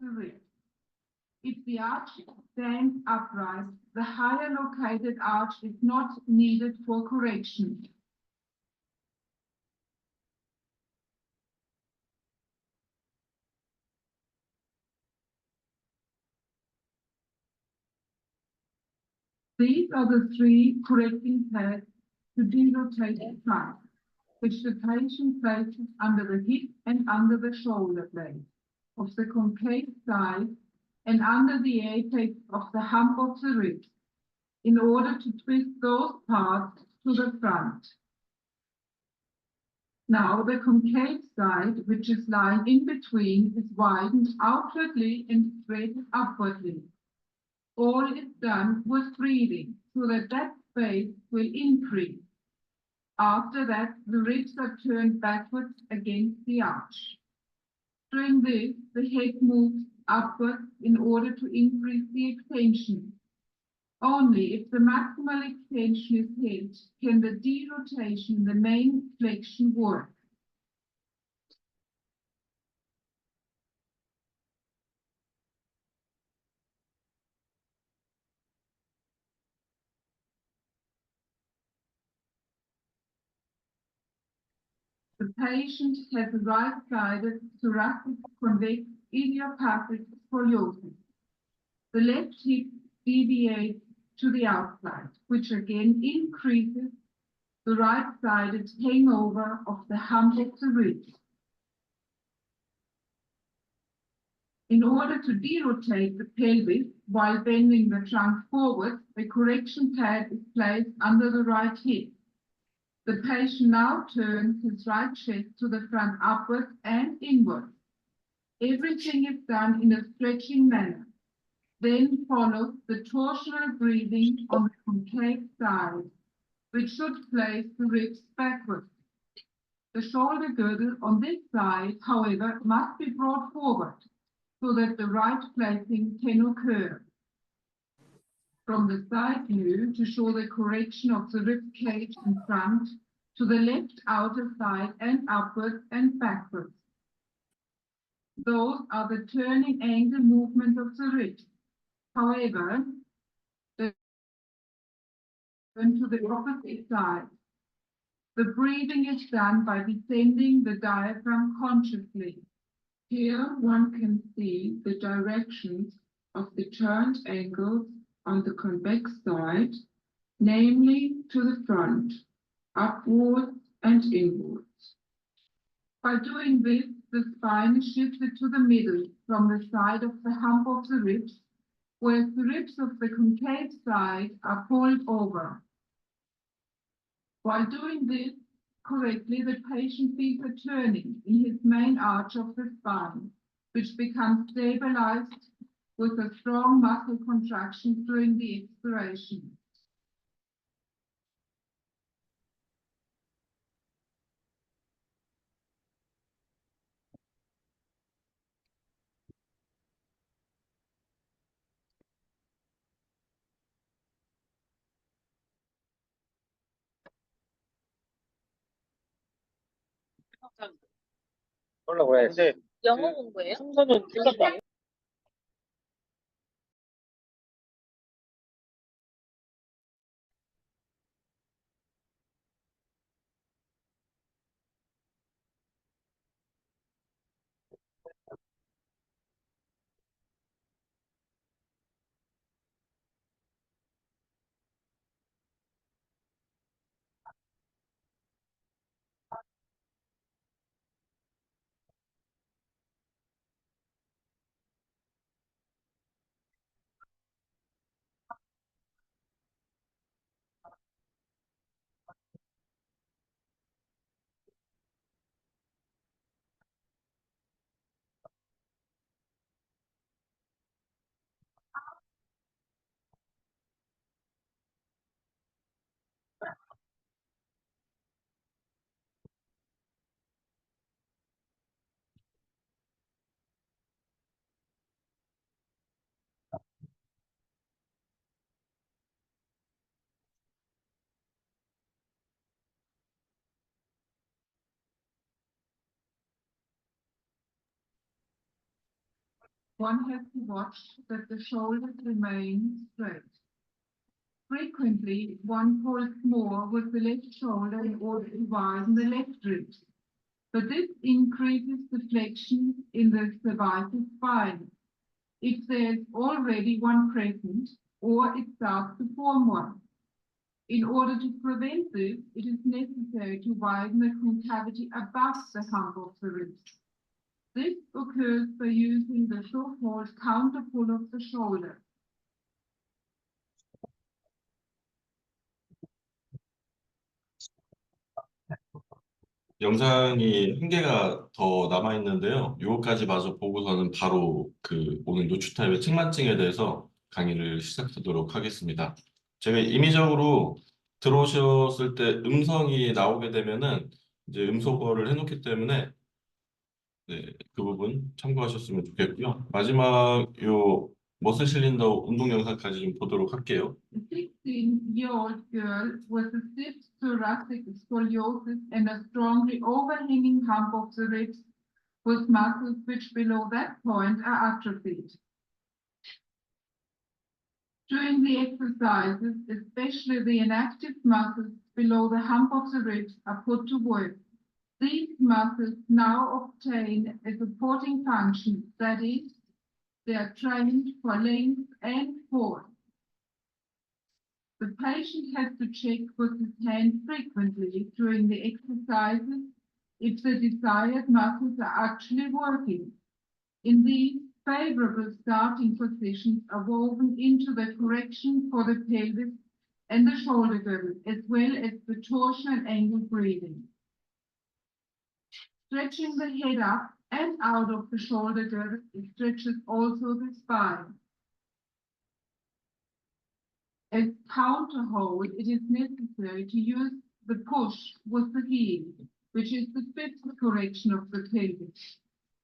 the rib. If the arch stands upright, the higher located arch is not needed for correction. These are the three correcting pads to derotate the trunk, which the patient places under the hip and under the shoulder blade of the concave side and under the apex of the hump of the ribs in order to twist those parts to the front. Now the concave side, which is lying in between, is widened outwardly and straightened upwardly. All is done with breathing so that that space will increase. After that, the ribs are turned backwards against the arch. During this, the head moves upwards in order to increase the extension. Only if the maximal extension is held can the derotation in the main flexion work. The patient has a right-sided thoracic convex idiopathic scoliosis. The left hip deviates to the outside, which again increases the right-sided hangover of the hump of the ribs. In order to derotate the pelvis while bending the trunk forward, a correction pad is placed under the right hip. The patient now turns his right chest to the front upwards and inwards. Everything is done in a stretching manner. Then follows the torsional breathing on the concave side, which should place the ribs backwards. The shoulder girdle on this side, however, must be brought forward so that the right placing can occur. From the side view, to show the correction of the rib cage in front, to the left outer side and upwards and backwards. Those are the turning angle movement of the ribs. However, turn to the opposite side. The breathing is done by descending the diaphragm consciously. Here one can see the directions of the turned angles on the convex side, namely to the front, upwards and inwards. By doing this, the spine is shifted to the middle from the side of the hump of the ribs, whereas the ribs of the concave side are pulled over. While doing this correctly, the patient feels a turning in his main arch of the spine, which becomes stabilized with a strong muscle contraction during the expiration. 하려고 해. 근데 영어 공부예요? 순서는 생각도 안 해. one has to watch that the shoulders remain straight. Frequently, one pulls more with the left shoulder in order to widen the left ribs, but this increases the flexion in the cervical spine if there's already one present or it starts to form one. In order to prevent this, it is necessary to widen the concavity above the hump of the ribs. This occurs by using the so-called counter pull of the shoulder. 영상이 한 개가 더 남아 있는데요. 요거까지 마저 보고서는 바로 오늘 노출 타입의 측만증에 대해서 강의를 시작하도록 하겠습니다. 제가 임의적으로 들어오셨을 때 음성이 나오게 되면은 이제 음소거를 해놓기 때문에 네, 그 부분 참고하셨으면 좋겠고요. 마지막 요 머슬 실린더 운동 영상까지 좀 보도록 할게요. A 16-year-old girl with a stiff thoracic scoliosis and a strongly overhanging hump of the ribs with muscles which below that point are atrophied. During the exercises, especially the inactive muscles below the hump of the ribs are put to work. These muscles now obtain a supporting function, that is, they are trained for length and force. The patient has to check with his hand frequently during the exercises if the desired muscles are actually working. In these, favorable starting positions are woven into the correction for the pelvis and the shoulder girdle, as well as the torsion and angle breathing. Stretching the head up and out of the shoulder girdle stretches also the spine. As counter hold, it is necessary to use the push with the heel, which is the fifth correction of the pelvis.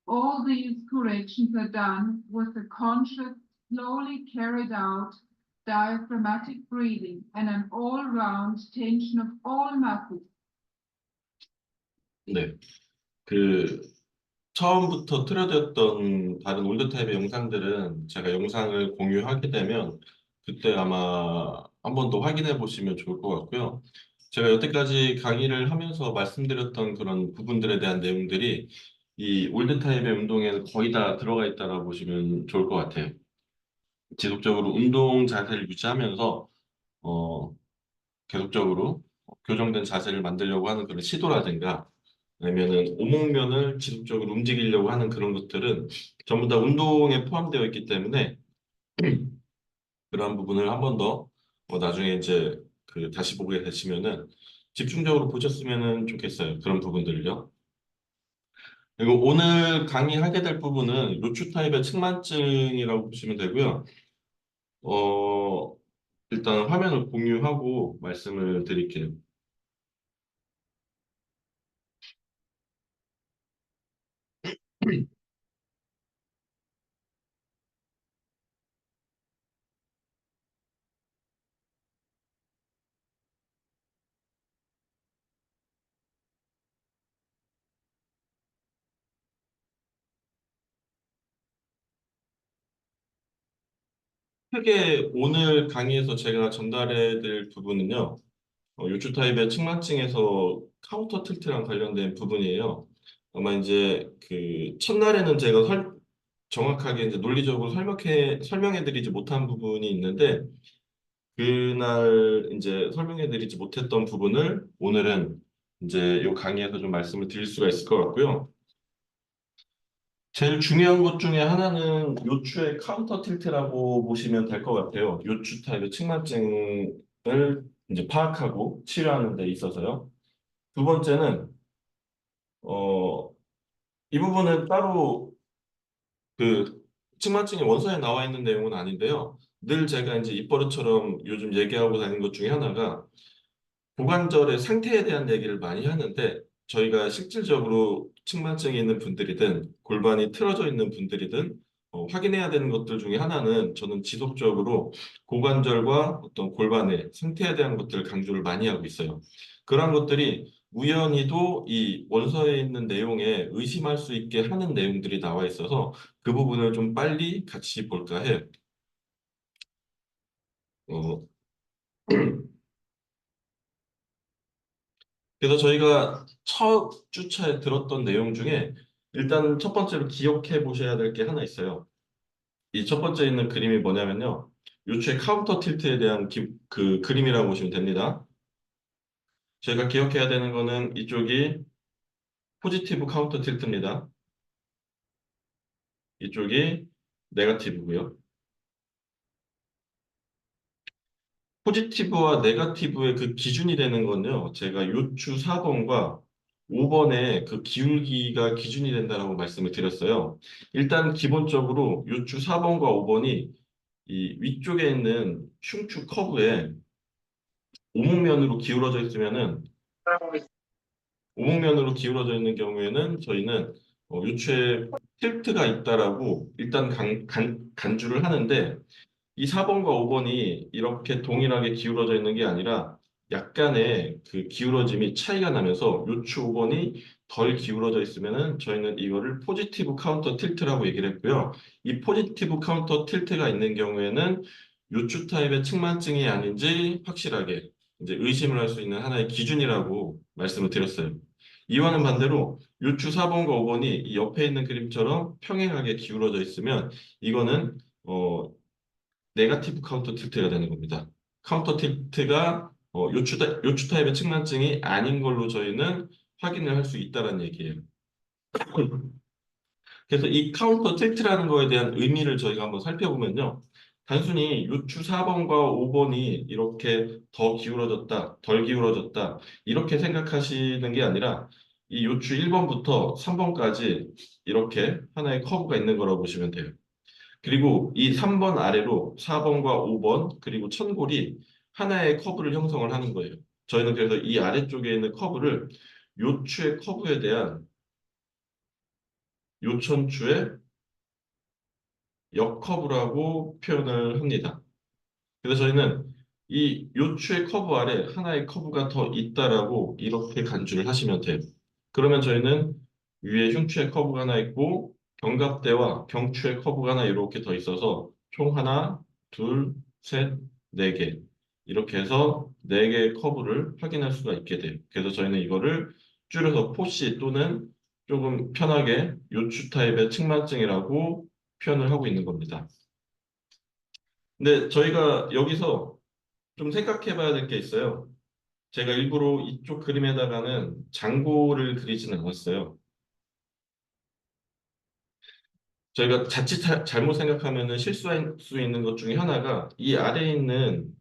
All these corrections are done with a conscious, slowly carried out diaphragmatic breathing and an all-round tension of all muscles. 네, 처음부터 틀어졌던 다른 올드 타입의 영상들은 제가 영상을 공유하게 되면 그때 아마 한 번 더 확인해 보시면 좋을 것 같고요. 제가 여태까지 강의를 하면서 말씀드렸던 그런 부분들에 대한 내용들이 이 올드 타입의 운동에는 거의 다 들어가 있다고 보시면 좋을 것 같아요. 지속적으로 운동 자세를 유지하면서 계속적으로 교정된 자세를 만들려고 하는 그런 시도라든가 아니면은 오목면을 지속적으로 움직이려고 하는 그런 것들은 전부 다 운동에 포함되어 있기 때문에 그런 부분을 한 번 더 나중에 이제 다시 보게 되시면은 집중적으로 보셨으면 좋겠어요. 그런 부분들을요. 그리고 오늘 강의하게 될 부분은 요추 타입의 측만증이라고 보시면 되고요. 일단 화면을 공유하고 말씀을 드릴게요. 크게 오늘 강의에서 제가 전달해 드릴 부분은요. 요추 타입의 측만증에서 카운터 틸트랑 관련된 부분이에요. 아마 이제 첫날에는 제가 정확하게 이제 논리적으로 설명해 드리지 못한 부분이 있는데 그날 이제 설명해 드리지 못했던 부분을 오늘은 이제 이 강의에서 좀 말씀을 드릴 수가 있을 것 같고요. 제일 중요한 것 중에 하나는 요추의 카운터 틸트라고 보시면 될 것 같아요. 요추 타입의 측만증을 이제 파악하고 치료하는 데 있어서요. 두 번째는 이 부분은 따로 측만증이 원서에 나와 있는 내용은 아닌데요. 늘 제가 이제 입버릇처럼 요즘 얘기하고 다니는 것 중에 하나가 고관절의 상태에 대한 얘기를 많이 하는데 저희가 실질적으로 측만증이 있는 분들이든 골반이 틀어져 있는 분들이든 확인해야 되는 것들 중에 하나는 저는 지속적으로 고관절과 어떤 골반의 상태에 대한 것들을 강조를 많이 하고 있어요. 그러한 것들이 우연히도 이 원서에 있는 내용에 의심할 수 있게 하는 내용들이 나와 있어서 그 부분을 좀 빨리 같이 볼까 해요. 어, 그래서 저희가 첫 주차에 들었던 내용 중에 일단 첫 번째로 기억해 보셔야 될 게 하나 있어요. 이 첫 번째 있는 그림이 뭐냐면요. 요추의 카운터 틸트에 대한 그 그림이라고 보시면 됩니다. 저희가 기억해야 되는 거는 이쪽이 포지티브 카운터 틸트입니다. 이쪽이 네거티브고요. 포지티브와 네거티브의 그 기준이 되는 건요. 제가 요추 4번과 5번의 그 기울기가 기준이 된다고 말씀을 드렸어요. 일단 기본적으로 요추 4번과 5번이 이 위쪽에 있는 흉추 커브에 오목면으로 기울어져 있으면은 오목면으로 기울어져 있는 경우에는 저희는 요추에 틸트가 있다라고 일단 간주를 하는데 이 4번과 5번이 이렇게 동일하게 기울어져 있는 게 아니라 약간의 그 기울어짐이 차이가 나면서 요추 5번이 덜 기울어져 있으면은 저희는 이거를 포지티브 카운터 틸트라고 얘기를 했고요. 이 포지티브 카운터 틸트가 있는 경우에는 요추 타입의 측만증이 아닌지 확실하게 이제 의심을 할 수 있는 하나의 기준이라고 말씀을 드렸어요. 이와는 반대로 요추 4번과 5번이 이 옆에 있는 그림처럼 평행하게 기울어져 있으면 이거는 네거티브 카운터 틸트가 되는 겁니다. 카운터 틸트가 요추 타입의 측만증이 아닌 걸로 저희는 확인을 할 수 있다는 얘기예요. 그래서 이 카운터 틸트라는 거에 대한 의미를 저희가 한번 살펴보면요. 단순히 요추 4번과 5번이 이렇게 더 기울어졌다, 덜 기울어졌다, 이렇게 생각하시는 게 아니라 이 요추 1번부터 3번까지 이렇게 하나의 커브가 있는 거라고 보시면 돼요. 그리고 이 3번 아래로 4번과 5번 그리고 천골이 하나의 커브를 형성을 하는 거예요. 저희는 그래서 이 아래쪽에 있는 커브를 요추의 커브에 대한 요천추의 역커브라고 표현을 합니다. 그래서 저희는 이 요추의 커브 아래 하나의 커브가 더 있다라고 이렇게 간주를 하시면 돼요. 그러면 저희는 위에 흉추의 커브가 하나 있고 견갑대와 경추의 커브가 하나 이렇게 더 있어서 총 하나, 둘, 셋, 네 개. 이렇게 해서 네 개의 커브를 확인할 수가 있게 돼요. 그래서 저희는 이거를 줄여서 포시 또는 조금 편하게 요추 타입의 측만증이라고 표현을 하고 있는 겁니다. 근데 저희가 여기서 좀 생각해 봐야 될 게 있어요. 제가 일부러 이쪽 그림에다가는 장고를 그리지는 않았어요. 저희가 자칫 잘못 생각하면 실수할 수 있는 것 중에 하나가 이 아래에 있는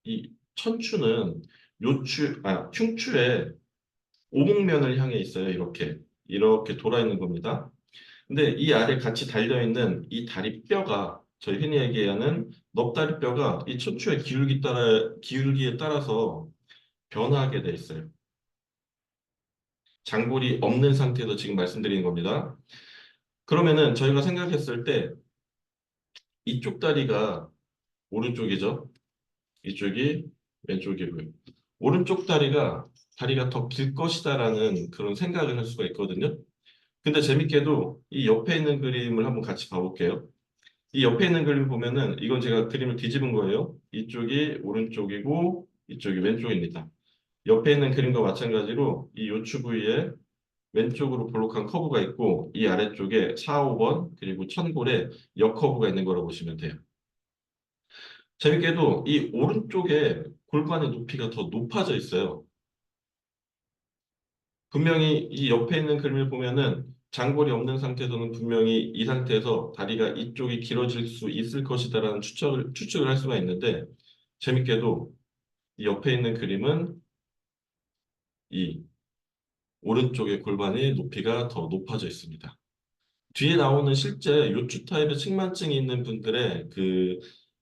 이 천추는 흉추의 오목면을 향해 있어요. 이렇게 돌아 있는 겁니다. 근데 이 아래 같이 달려 있는 이 다리뼈가 저희 흔히 얘기하는 넙다리뼈가 이 척추의 기울기에 따라서 변화하게 돼 있어요. 장골이 없는 상태에서 지금 말씀드리는 겁니다. 그러면은 저희가 생각했을 때 이쪽 다리가 오른쪽이죠. 이쪽이 왼쪽이고요. 오른쪽 다리가 더 길 것이다라는 그런 생각을 할 수가 있거든요. 근데 재밌게도 이 옆에 있는 그림을 한번 같이 봐볼게요. 이 옆에 있는 그림 보면은 이건 제가 그림을 뒤집은 거예요. 이쪽이 오른쪽이고 이쪽이 왼쪽입니다. 옆에 있는 그림과 마찬가지로 이 요추 부위에 왼쪽으로 볼록한 커브가 있고 이 아래쪽에 4, 5번 그리고 천골에 역커브가 있는 거라고 보시면 돼요. 재밌게도 이 오른쪽에 골반의 높이가 더 높아져 있어요. 분명히 이 옆에 있는 그림을 보면은 장골이 없는 상태에서는 분명히 이 상태에서 다리가 이쪽이 길어질 수 있을 것이다라는 추측을 할 수가 있는데 재밌게도 이 옆에 있는 그림은 이 오른쪽의 골반의 높이가 더 높아져 있습니다. 뒤에 나오는 실제 요추 타입의 측만증이 있는 분들의 그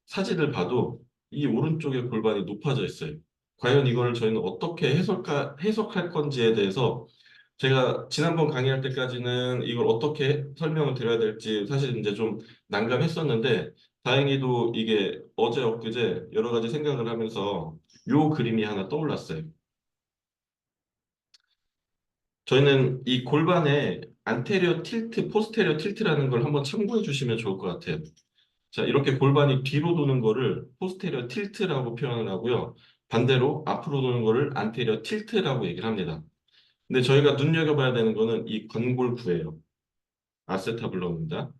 사진을 봐도 이 오른쪽의 골반이 높아져 있어요. 과연 이걸 저희는 어떻게 해석할 건지에 대해서 제가 지난번 강의할 때까지는 이걸 어떻게 설명을 드려야 될지 사실 이제 좀 난감했었는데 다행히도 이게 어제 엊그제 여러 가지 생각을 하면서 요 그림이 하나 떠올랐어요. 저희는 이 골반에 안테리어 틸트, 포스테리어 틸트라는 걸 한번 참고해 주시면 좋을 것 같아요. 자, 이렇게 골반이 뒤로 도는 거를 포스테리어 틸트라고 표현을 하고요. 반대로 앞으로 도는 거를 안테리어 틸트라고 얘기를 합니다. 근데 저희가 눈여겨봐야 되는 거는 이 관골부예요. 아세타블럼입니다.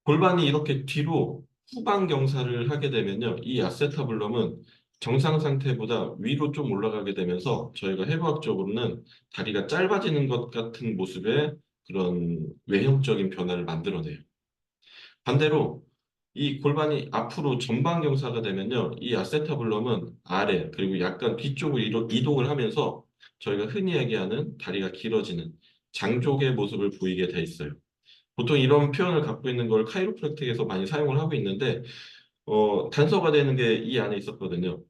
골반이 이렇게 뒤로 후방 경사를 하게 되면요. 이 아세타블럼은 정상 상태보다 위로 좀 올라가게 되면서 저희가 해부학적으로는 다리가 짧아지는 것 같은 모습의 그런 외형적인 변화를 만들어내요. 반대로 이 골반이 앞으로 전방 경사가 되면요. 이 아세타블럼은 아래 그리고 약간 뒤쪽으로 이동을 하면서 저희가 흔히 얘기하는 다리가 길어지는 장족의 모습을 보이게 돼 있어요. 보통 이런 표현을 갖고 있는 걸 카이로프랙틱에서 많이 사용을 하고 있는데 단서가 되는 게 이 안에 있었거든요.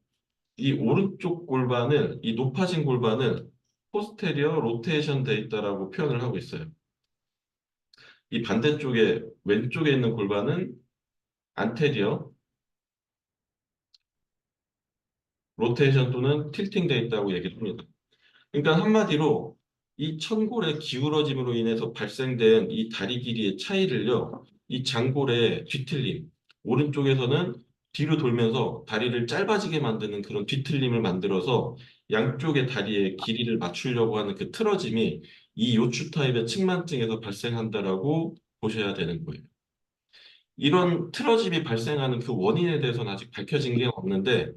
이 오른쪽 골반을 이 높아진 골반은 포스테리어 로테이션 돼 있다라고 표현을 하고 있어요. 이 반대쪽에 왼쪽에 있는 골반은 안테리어 로테이션 또는 틸팅 돼 있다고 얘기를 합니다. 그러니까 한마디로 이 천골의 기울어짐으로 인해서 발생된 이 다리 길이의 차이를요, 이 장골의 뒤틀림, 오른쪽에서는 뒤로 돌면서 다리를 짧아지게 만드는 그런 뒤틀림을 만들어서 양쪽의 다리의 길이를 맞추려고 하는 그 틀어짐이 이 요추 타입의 측만증에서 발생한다라고 보셔야 되는 거예요. 이런 틀어짐이 발생하는 그 원인에 대해서는 아직 밝혀진 게 없는데,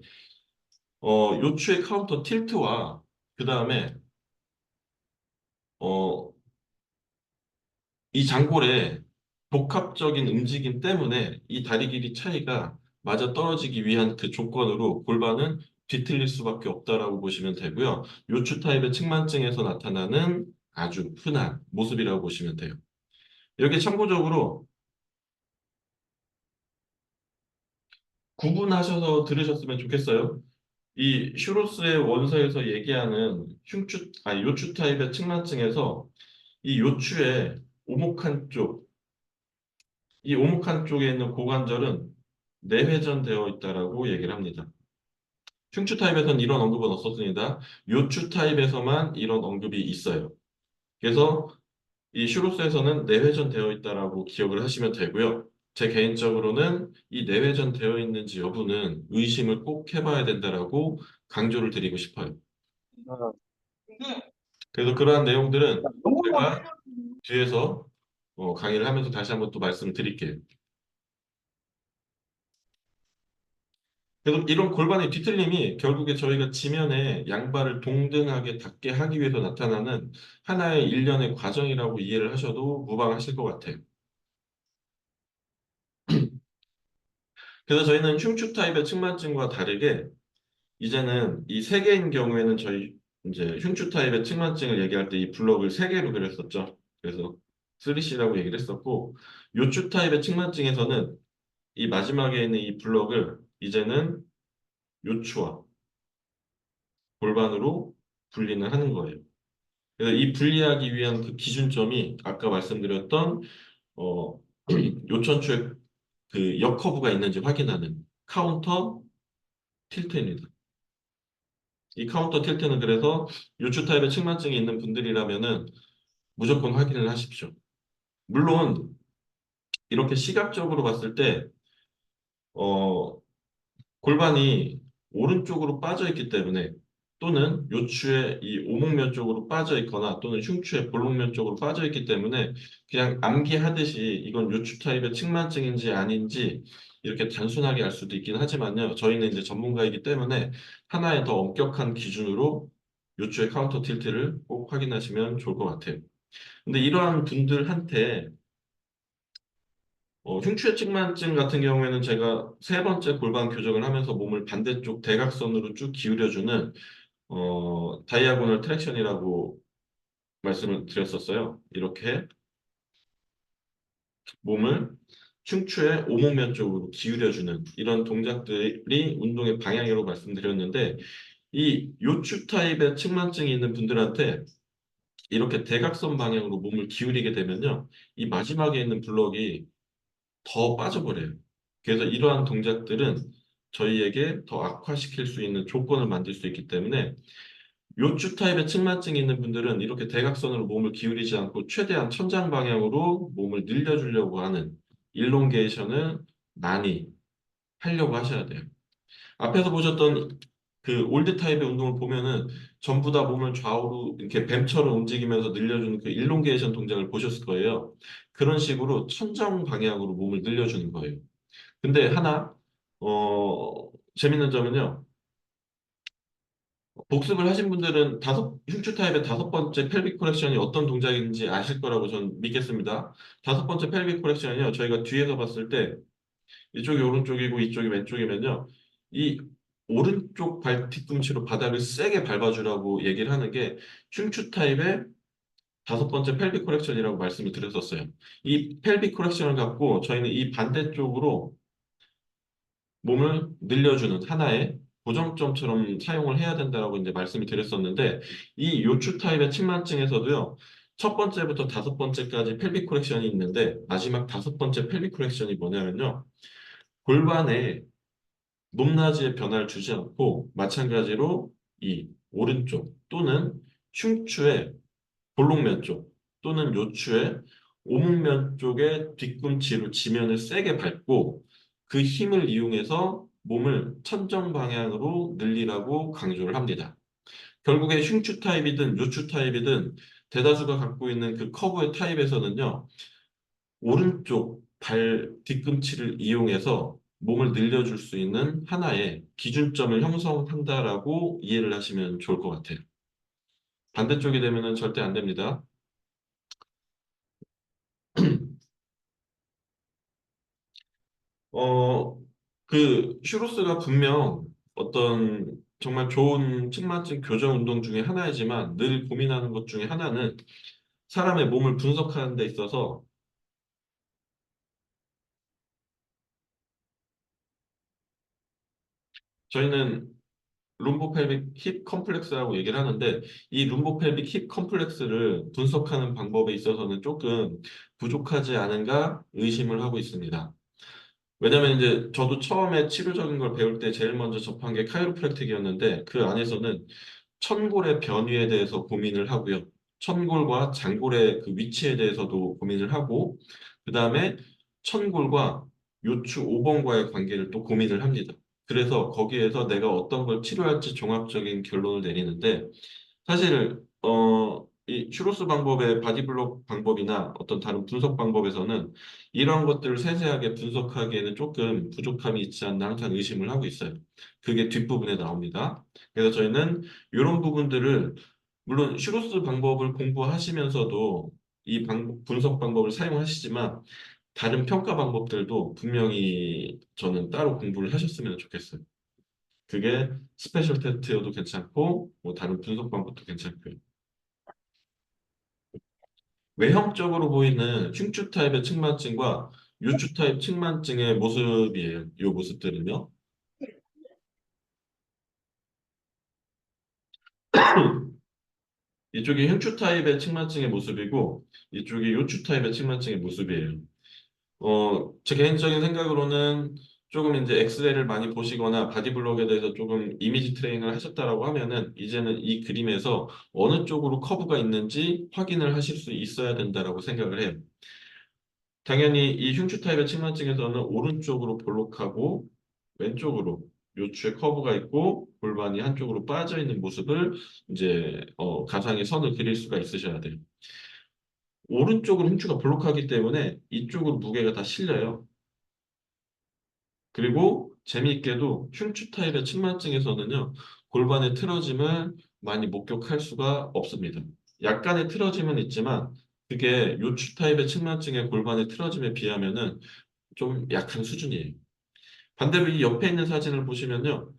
요추의 카운터 틸트와 그 다음에 어, 이 장골의 복합적인 움직임 때문에 이 다리 길이 차이가 맞아 떨어지기 위한 그 조건으로 골반은 뒤틀릴 수밖에 없다라고 보시면 되고요. 요추 타입의 측만증에서 나타나는 아주 흔한 모습이라고 보시면 돼요. 여기 참고적으로 구분하셔서 들으셨으면 좋겠어요. 이 슈로스의 원서에서 얘기하는 요추 타입의 측만증에서 이 요추의 오목한 쪽, 이 오목한 쪽에 있는 고관절은 내회전되어 있다라고 얘기를 합니다. 흉추 타입에서는 이런 언급은 없었습니다. 요추 타입에서만 이런 언급이 있어요. 그래서 이 슈로스에서는 내회전되어 있다라고 기억을 하시면 되고요. 제 개인적으로는 이 내회전되어 있는지 여부는 의심을 꼭 해봐야 된다라고 강조를 드리고 싶어요. 그래서 그러한 내용들은 제가 뒤에서 강의를 하면서 다시 한번 또 말씀을 드릴게요. 그래서 이런 골반의 뒤틀림이 결국에 저희가 지면에 양발을 동등하게 닿게 하기 위해서 나타나는 하나의 일련의 과정이라고 이해를 하셔도 무방하실 것 같아요. 그래서 저희는 흉추 타입의 측만증과 다르게 이제는 이 세 개인 경우에는 저희 이제 흉추 타입의 측만증을 얘기할 때 이 블록을 세 개로 그렸었죠. 그래서 3C라고 얘기를 했었고 요추 타입의 측만증에서는 이 마지막에 있는 이 블록을 이제는 요추와 골반으로 분리는 하는 거예요. 그래서 이 분리하기 위한 그 기준점이 아까 말씀드렸던 어, 요천추의 그 역커브가 있는지 확인하는 카운터 틸트입니다. 이 카운터 틸트는 그래서 요추 타입의 측만증이 있는 분들이라면은 무조건 확인을 하십시오. 물론 이렇게 시각적으로 봤을 때 어, 골반이 오른쪽으로 빠져 있기 때문에 또는 요추의 이 오목면 쪽으로 빠져 있거나 또는 흉추의 볼록면 쪽으로 빠져 있기 때문에 그냥 암기하듯이 이건 요추 타입의 측만증인지 아닌지 이렇게 단순하게 알 수도 있긴 하지만요. 저희는 이제 전문가이기 때문에 하나의 더 엄격한 기준으로 요추의 카운터 틸트를 꼭 확인하시면 좋을 것 같아요. 근데 이러한 분들한테 흉추외측만증 같은 경우에는 제가 세 번째 골반 교정을 하면서 몸을 반대쪽 대각선으로 쭉 기울여주는 다이아고널 트랙션이라고 말씀을 드렸었어요. 이렇게 몸을 흉추의 오목면 쪽으로 기울여주는 이런 동작들이 운동의 방향이라고 말씀드렸는데 이 요추 타입의 측만증이 있는 분들한테 이렇게 대각선 방향으로 몸을 기울이게 되면요. 이 마지막에 있는 블럭이 더 빠져버려요. 그래서 이러한 동작들은 저희에게 더 악화시킬 수 있는 조건을 만들 수 있기 때문에 요추 타입의 측만증이 있는 분들은 이렇게 대각선으로 몸을 기울이지 않고 최대한 천장 방향으로 몸을 늘려주려고 하는 일롱게이션을 많이 하려고 하셔야 돼요. 앞에서 보셨던 그 올드 타입의 운동을 보면은 전부 다 몸을 좌우로 이렇게 뱀처럼 움직이면서 늘려주는 그 일롱게이션 동작을 보셨을 거예요. 그런 식으로 천정 방향으로 몸을 늘려주는 거예요. 근데 하나 재밌는 점은요. 복습을 하신 분들은 흉추 타입의 다섯 번째 펠빅 코렉션이 어떤 동작인지 아실 거라고 저는 믿겠습니다. 다섯 번째 펠빅 코렉션이요. 저희가 뒤에서 봤을 때 이쪽이 오른쪽이고 이쪽이 왼쪽이면요. 이 오른쪽 발 뒤꿈치로 바닥을 세게 밟아주라고 얘기를 하는 게 흉추 타입의 다섯 번째 펠빅 코렉션이라고 말씀을 드렸었어요. 이 펠빅 코렉션을 갖고 저희는 이 반대쪽으로 몸을 늘려주는 하나의 고정점처럼 사용을 해야 된다라고 이제 말씀을 드렸었는데 이 요추 타입의 측만증에서도요. 첫 번째부터 다섯 번째까지 펠빅 코렉션이 있는데 마지막 다섯 번째 펠빅 코렉션이 뭐냐면요. 골반에 높낮이의 변화를 주지 않고 마찬가지로 이 오른쪽 또는 흉추의 볼록면 쪽 또는 요추의 오목면 쪽의 뒤꿈치로 지면을 세게 밟고 그 힘을 이용해서 몸을 천정 방향으로 늘리라고 강조를 합니다. 결국에 흉추 타입이든 요추 타입이든 대다수가 갖고 있는 그 커브의 타입에서는요. 오른쪽 발 뒤꿈치를 이용해서 몸을 늘려줄 수 있는 하나의 기준점을 형성한다라고 이해를 하시면 좋을 것 같아요. 반대쪽이 되면은 절대 안 됩니다. 어, 그 슈로스가 분명 어떤 정말 좋은 측만증 교정 운동 중에 하나이지만 늘 고민하는 것 중에 하나는 사람의 몸을 분석하는 데 있어서 저희는 룸보펠빅 힙 컴플렉스라고 얘기를 하는데 이 룸보펠빅 힙 컴플렉스를 분석하는 방법에 있어서는 조금 부족하지 않은가 의심을 하고 있습니다. 왜냐면 이제 저도 처음에 치료적인 걸 배울 때 제일 먼저 접한 게 카이로프랙틱이었는데 그 안에서는 천골의 변위에 대해서 고민을 하고요. 천골과 장골의 그 위치에 대해서도 고민을 하고 그다음에 천골과 요추 5번과의 관계를 또 고민을 합니다. 그래서 거기에서 내가 어떤 걸 치료할지 종합적인 결론을 내리는데 사실 이 슈로스 방법의 바디블록 방법이나 어떤 다른 분석 방법에서는 이런 것들을 세세하게 분석하기에는 조금 부족함이 있지 않나 항상 의심을 하고 있어요. 그게 뒷부분에 나옵니다. 그래서 저희는 이런 부분들을 물론 슈로스 방법을 공부하시면서도 이 분석 방법을 사용하시지만 다른 평가 방법들도 분명히 저는 따로 공부를 하셨으면 좋겠어요. 그게 스페셜 테스트여도 괜찮고 뭐 다른 분석 방법도 괜찮고요. 외형적으로 보이는 흉추 타입의 측만증과 요추 타입 측만증의 모습이에요. 이 모습들은요. 이쪽이 흉추 타입의 측만증의 모습이고 이쪽이 요추 타입의 측만증의 모습이에요. 제 개인적인 생각으로는 조금 이제 엑스레이를 많이 보시거나 바디블록에 대해서 조금 이미지 트레이닝을 하셨다라고 하면은 이제는 이 그림에서 어느 쪽으로 커브가 있는지 확인을 하실 수 있어야 된다라고 생각을 해요. 당연히 이 흉추 타입의 측만증에서는 오른쪽으로 볼록하고 왼쪽으로 요추에 커브가 있고 골반이 한쪽으로 빠져 있는 모습을 이제 가상의 선을 그릴 수가 있으셔야 돼요. 오른쪽으로 흉추가 볼록하기 때문에 이쪽으로 무게가 다 실려요. 그리고 재미있게도 흉추 타입의 측만증에서는요, 골반의 틀어짐을 많이 목격할 수가 없습니다. 약간의 틀어짐은 있지만, 그게 요추 타입의 측만증의 골반의 틀어짐에 비하면은 좀 약한 수준이에요. 반대로 이 옆에 있는 사진을 보시면요,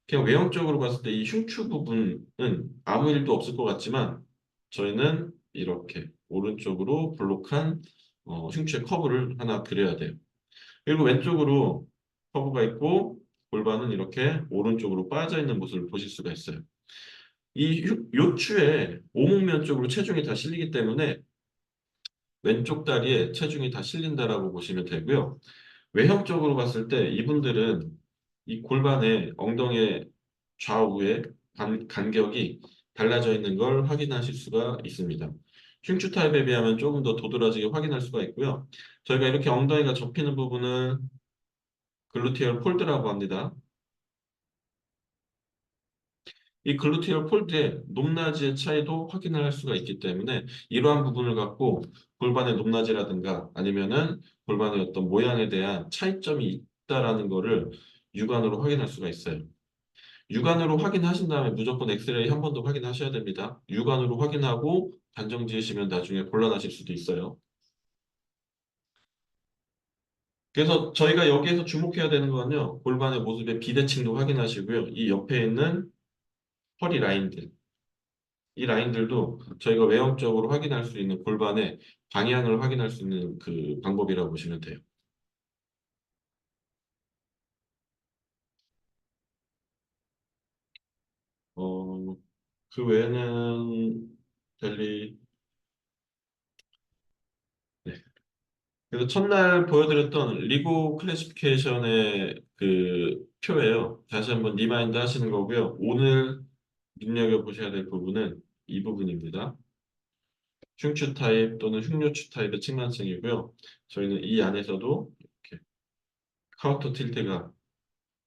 그냥 외형적으로 봤을 때 이 흉추 부분은 아무 일도 없을 것 같지만, 저희는 이렇게 오른쪽으로 볼록한 흉추의 커브를 하나 그려야 돼요. 그리고 왼쪽으로 커브가 있고 골반은 이렇게 오른쪽으로 빠져 있는 모습을 보실 수가 있어요. 이 요추에 오목면 쪽으로 체중이 다 실리기 때문에 왼쪽 다리에 체중이 다 실린다라고 보시면 되고요. 외형적으로 봤을 때 이분들은 이 골반의 엉덩이 좌우의 간격이 달라져 있는 걸 확인하실 수가 있습니다. 흉추 타입에 비하면 조금 더 도드라지게 확인할 수가 있고요. 저희가 이렇게 엉덩이가 접히는 부분은 글루티얼 폴드라고 합니다. 이 글루티얼 폴드의 높낮이의 차이도 확인을 할 수가 있기 때문에 이러한 부분을 갖고 골반의 높낮이라든가 아니면은 골반의 어떤 모양에 대한 차이점이 있다라는 거를 육안으로 확인할 수가 있어요. 육안으로 확인하신 다음에 무조건 엑스레이 한 번 더 확인하셔야 됩니다. 육안으로 확인하고 단정 지으시면 나중에 곤란하실 수도 있어요. 그래서 저희가 여기에서 주목해야 되는 거는요. 골반의 모습의 비대칭도 확인하시고요. 이 옆에 있는 허리 라인들. 이 라인들도 저희가 외형적으로 확인할 수 있는 골반의 방향을 확인할 수 있는 그 방법이라고 보시면 돼요. 어, 그 외에는 델리, 네. 그래서 첫날 보여드렸던 리고 클래시피케이션의 그 표예요. 다시 한번 리마인드 하시는 거고요. 오늘 눈여겨보셔야 될 부분은 이 부분입니다. 흉추 타입 또는 흉뇨추 타입의 측만증이고요. 저희는 이 안에서도 이렇게 카운터 틸트가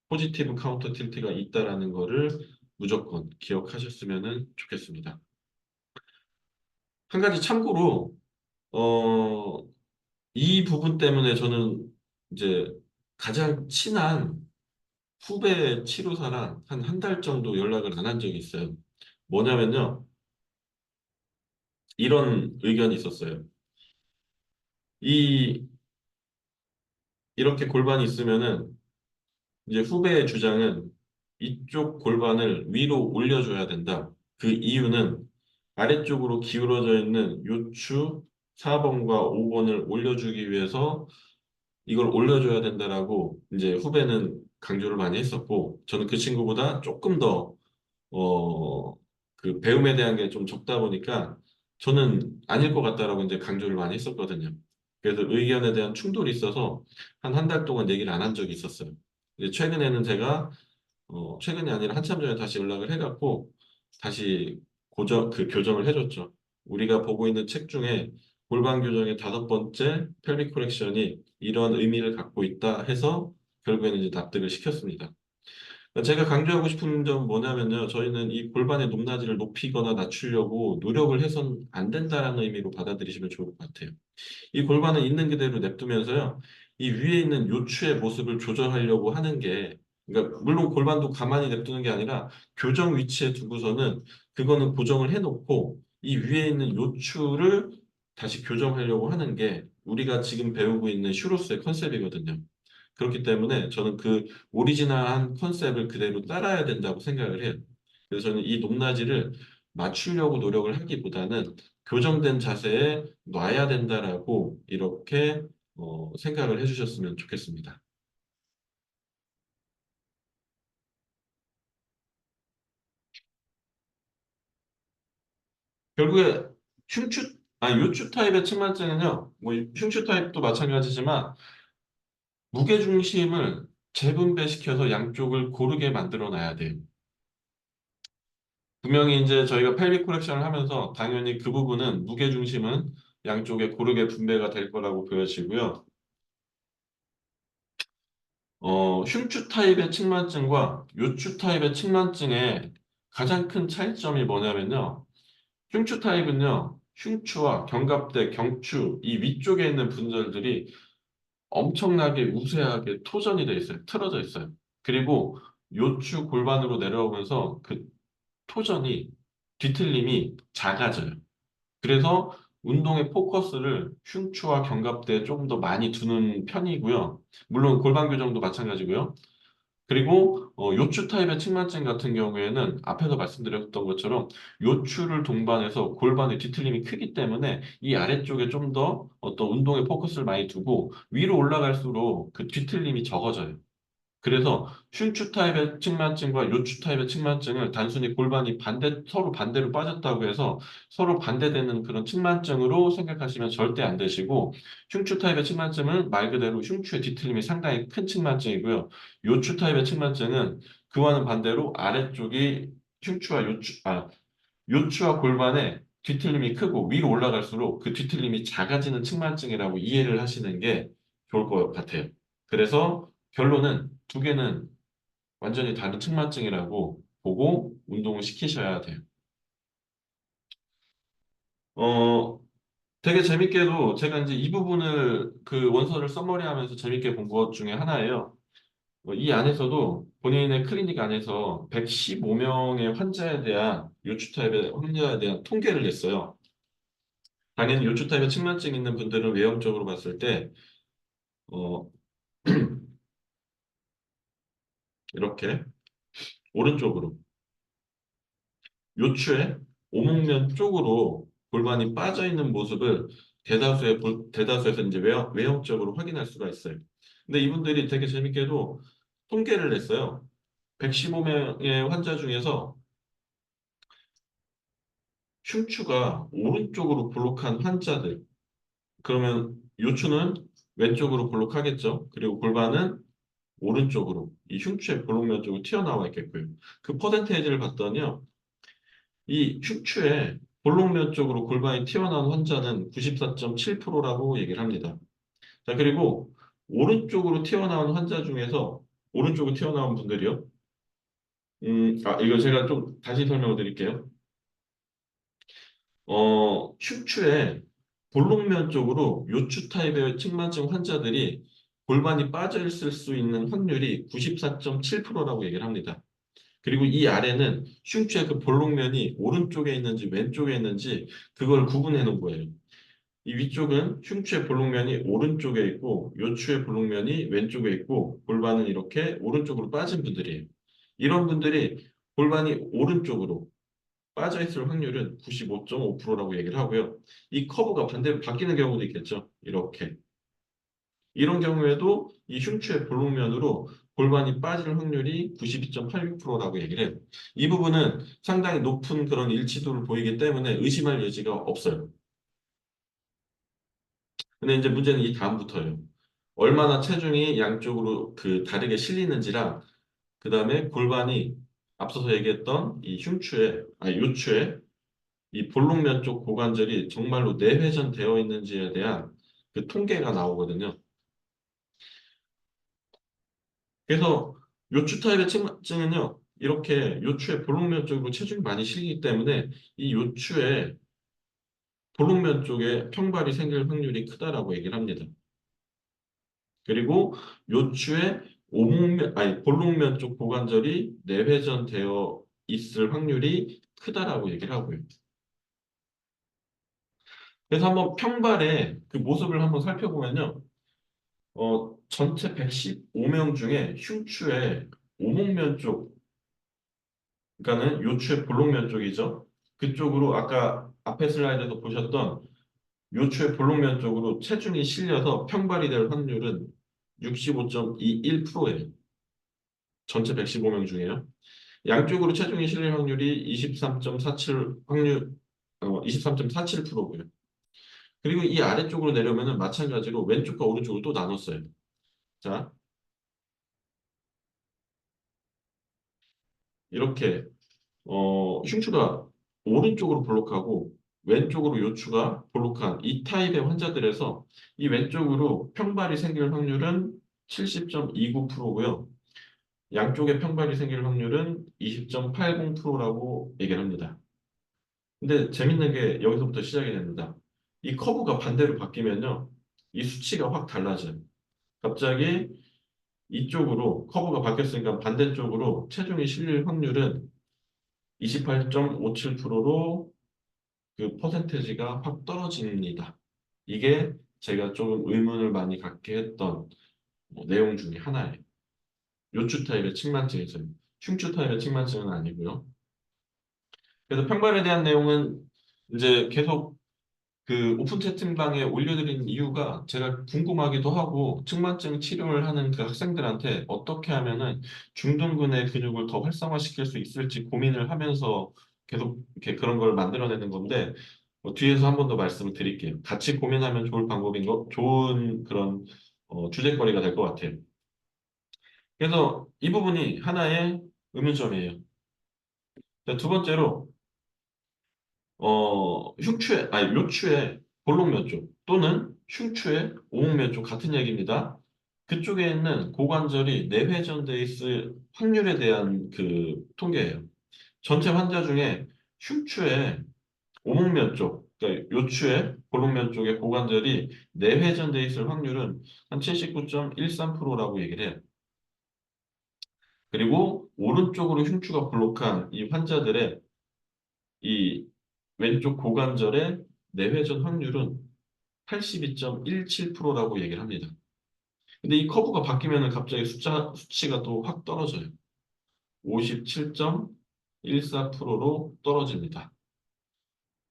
포지티브 카운터 틸트가 있다라는 거를 무조건 기억하셨으면 좋겠습니다. 한 가지 참고로 어, 이 부분 때문에 저는 이제 가장 친한 후배 치료사랑 한 달 정도 연락을 안 한 적이 있어요. 뭐냐면요. 이런 의견이 있었어요. 이 이렇게 골반이 있으면은 이제 후배의 주장은 이쪽 골반을 위로 올려줘야 된다. 그 이유는 아래쪽으로 기울어져 있는 요추 4번과 5번을 올려주기 위해서 이걸 올려줘야 된다라고 이제 후배는 강조를 많이 했었고, 저는 그 친구보다 조금 더, 그 배움에 대한 게 좀 적다 보니까 저는 아닐 것 같다라고 이제 강조를 많이 했었거든요. 그래서 의견에 대한 충돌이 있어서 한 달 동안 얘기를 안 한 적이 있었어요. 이제 최근에는 제가 최근이 아니라 한참 전에 다시 연락을 해갖고 다시 교정을 해줬죠. 우리가 보고 있는 책 중에 골반 교정의 5번째 펠빅 코렉션이 이런 의미를 갖고 있다 해서 결국에는 이제 납득을 시켰습니다. 제가 강조하고 싶은 점은 뭐냐면요. 저희는 이 골반의 높낮이를 높이거나 낮추려고 노력을 해선 안 된다라는 의미로 받아들이시면 좋을 것 같아요. 이 골반은 있는 그대로 냅두면서요. 이 위에 있는 요추의 모습을 조절하려고 하는 게, 그러니까 물론 골반도 가만히 냅두는 게 아니라 교정 위치에 두고서는 그거는 고정을 해놓고 이 위에 있는 요추를 다시 교정하려고 하는 게 우리가 지금 배우고 있는 슈로스의 컨셉이거든요. 그렇기 때문에 저는 그 오리지널한 컨셉을 그대로 따라야 된다고 생각을 해요. 그래서 저는 이 높낮이를 맞추려고 노력을 하기보다는 교정된 자세에 놔야 된다라고 이렇게 생각을 해주셨으면 좋겠습니다. 결국에 요추 타입의 측만증은요, 뭐 흉추 타입도 마찬가지지만 무게중심을 재분배시켜서 양쪽을 고르게 만들어 놔야 돼요. 분명히 이제 저희가 펠빅 코렉션을 하면서 당연히 그 부분은 무게중심은 양쪽에 고르게 분배가 될 거라고 보여지고요. 흉추 타입의 측만증과 요추 타입의 측만증의 가장 큰 차이점이 뭐냐면요. 흉추 타입은요, 흉추와 견갑대, 경추, 이 위쪽에 있는 분절들이 엄청나게 우세하게 토전이 돼 있어요. 틀어져 있어요. 그리고 요추 골반으로 내려오면서 그 토전이, 뒤틀림이 작아져요. 그래서 운동의 포커스를 흉추와 견갑대에 조금 더 많이 두는 편이고요. 물론 골반 교정도 마찬가지고요. 그리고 요추 타입의 측만증 같은 경우에는 앞에서 말씀드렸던 것처럼 요추를 동반해서 골반의 뒤틀림이 크기 때문에 이 아래쪽에 좀 더 어떤 운동의 포커스를 많이 두고 위로 올라갈수록 그 뒤틀림이 적어져요. 그래서 흉추 타입의 측만증과 요추 타입의 측만증을 단순히 골반이 서로 반대로 빠졌다고 해서 서로 반대되는 그런 측만증으로 생각하시면 절대 안 되시고, 흉추 타입의 측만증은 말 그대로 흉추의 뒤틀림이 상당히 큰 측만증이고요. 요추 타입의 측만증은 그와는 반대로 아래쪽이 흉추와 요추와 골반의 뒤틀림이 크고 위로 올라갈수록 그 뒤틀림이 작아지는 측만증이라고 이해를 하시는 게 좋을 것 같아요. 그래서 결론은 두 개는 완전히 다른 측만증이라고 보고 운동을 시키셔야 돼요. 어, 되게 재밌게도 제가 이제 이 부분을 그 원서를 써머리하면서 재밌게 본 것 중에 하나예요. 이 안에서도 본인의 클리닉 안에서 115명의 환자에 대한 요추 타입의 환자에 대한 통계를 냈어요. 당연히 요추 타입의 측만증 있는 분들은 외형적으로 봤을 때 어, 이렇게 오른쪽으로 요추의 오목면 쪽으로 골반이 빠져 있는 모습을 대다수에서 이제 외형적으로 확인할 수가 있어요. 근데 이분들이 되게 재밌게도 통계를 냈어요. 115명의 환자 중에서 흉추가 오른쪽으로 볼록한 환자들, 그러면 요추는 왼쪽으로 볼록하겠죠. 그리고 골반은 오른쪽으로 이 흉추의 볼록면 쪽으로 튀어나와 있겠고요. 그 퍼센테이지를 봤더니요. 이 흉추의 볼록면 쪽으로 골반이 튀어나온 환자는 94.7%라고 얘기를 합니다. 자, 그리고 오른쪽으로 튀어나온 환자 중에서 오른쪽으로 튀어나온 분들이요. 이거 제가 좀 다시 설명을 드릴게요. 흉추의 볼록면 쪽으로 요추 타입의 측만증 환자들이 골반이 빠져 있을 수 있는 확률이 94.7%라고 얘기를 합니다. 그리고 이 아래는 흉추의 그 볼록면이 오른쪽에 있는지 왼쪽에 있는지 그걸 구분해 놓은 거예요. 이 위쪽은 흉추의 볼록면이 오른쪽에 있고 요추의 볼록면이 왼쪽에 있고 골반은 이렇게 오른쪽으로 빠진 분들이에요. 이런 분들이 골반이 오른쪽으로 빠져 있을 확률은 95.5%라고 얘기를 하고요. 이 커브가 반대로 바뀌는 경우도 있겠죠. 이렇게. 이런 경우에도 이 흉추의 볼록면으로 골반이 빠질 확률이 92.86%라고 얘기를 해요. 이 부분은 상당히 높은 그런 일치도를 보이기 때문에 의심할 여지가 없어요. 근데 이제 문제는 이 다음부터예요. 얼마나 체중이 양쪽으로 그 다르게 실리는지랑 그 다음에 골반이 앞서서 얘기했던 이 요추의 이 볼록면 쪽 고관절이 정말로 내회전되어 있는지에 대한 그 통계가 나오거든요. 그래서 요추 타입의 측만증은요, 이렇게 요추의 볼록면 쪽으로 체중이 많이 실리기 때문에 이 요추의 볼록면 쪽에 평발이 생길 확률이 크다라고 얘기를 합니다. 그리고 요추의 볼록면 쪽 고관절이 내회전되어 있을 확률이 크다라고 얘기를 하고요. 그래서 한번 평발의 그 모습을 한번 살펴보면요. 전체 115명 중에 흉추의 오목면 쪽, 그러니까는 요추의 볼록면 쪽이죠. 그쪽으로 아까 앞에 슬라이드에서 보셨던 요추의 볼록면 쪽으로 체중이 실려서 평발이 될 확률은 65.21%예요. 전체 115명 중에요. 양쪽으로 체중이 실릴 확률이 23.47%고요. 그리고 이 아래쪽으로 내려오면은 마찬가지로 왼쪽과 오른쪽을 또 나눴어요. 자, 이렇게 흉추가 오른쪽으로 볼록하고 왼쪽으로 요추가 볼록한 이 타입의 환자들에서 이 왼쪽으로 평발이 생길 확률은 70.29%고요. 양쪽에 평발이 생길 확률은 20.80%라고 얘기를 합니다. 근데 재밌는 게 여기서부터 시작이 됩니다. 이 커브가 반대로 바뀌면요. 이 수치가 확 달라져요. 갑자기 이쪽으로 커브가 바뀌었으니까 반대쪽으로 체중이 실릴 확률은 28.57%로 그 퍼센테이지가 확 떨어집니다. 이게 제가 조금 의문을 많이 갖게 했던 내용 중에 하나예요. 요추 타입의 측만증에서는 흉추 타입의 측만증은 아니고요. 그래서 평발에 대한 내용은 이제 계속 그 오픈 채팅방에 올려드린 이유가 제가 궁금하기도 하고 측만증 치료를 하는 그 학생들한테 어떻게 하면은 중둔근의 근육을 더 활성화시킬 수 있을지 고민을 하면서 계속 이렇게 그런 걸 만들어내는 건데 뒤에서 한 번 더 말씀을 드릴게요. 같이 고민하면 좋은 그런 주제거리가 될 것 같아요. 그래서 이 부분이 하나의 의문점이에요. 자, 두 번째로 요추의 볼록면 쪽 또는 흉추의 오목면 쪽 같은 얘기입니다. 그쪽에 있는 고관절이 내회전돼 있을 확률에 대한 그 통계예요. 전체 환자 중에 흉추의 오목면 쪽, 그러니까 요추의 볼록면 쪽의 고관절이 내회전돼 있을 확률은 한 79.13%라고 얘기를 해요. 그리고 오른쪽으로 흉추가 볼록한 이 환자들의 이 왼쪽 고관절의 내회전 확률은 82.17%라고 얘기를 합니다. 근데 이 커브가 바뀌면 갑자기 수치가 또 확 떨어져요. 57.14%로 떨어집니다.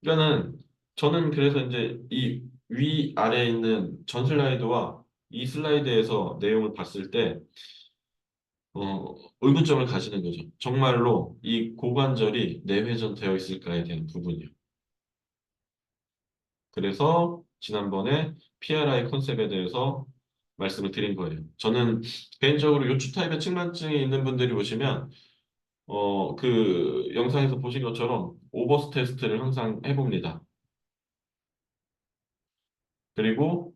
그러니까는 저는 그래서 이제 이 위아래에 있는 전 슬라이드와 이 슬라이드에서 내용을 봤을 때 의문점을 가지는 거죠. 정말로 이 고관절이 내회전되어 있을까에 대한 부분이요. 그래서 지난번에 PRI 컨셉에 대해서 말씀을 드린 거예요. 저는 개인적으로 요추 타입의 측만증이 있는 분들이 보시면 그 영상에서 보신 것처럼 오버스 테스트를 항상 해봅니다. 그리고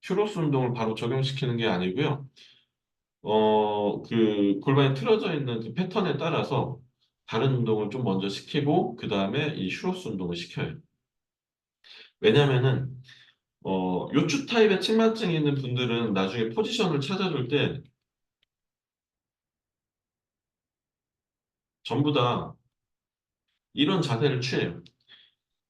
슈로스 운동을 바로 적용시키는 게 아니고요. 그 골반이 틀어져 있는 그 패턴에 따라서 다른 운동을 좀 먼저 시키고 그 다음에 이 슈로스 운동을 시켜요. 왜냐면은 요추 타입의 측만증이 있는 분들은 나중에 포지션을 찾아줄 때 전부 다 이런 자세를 취해요.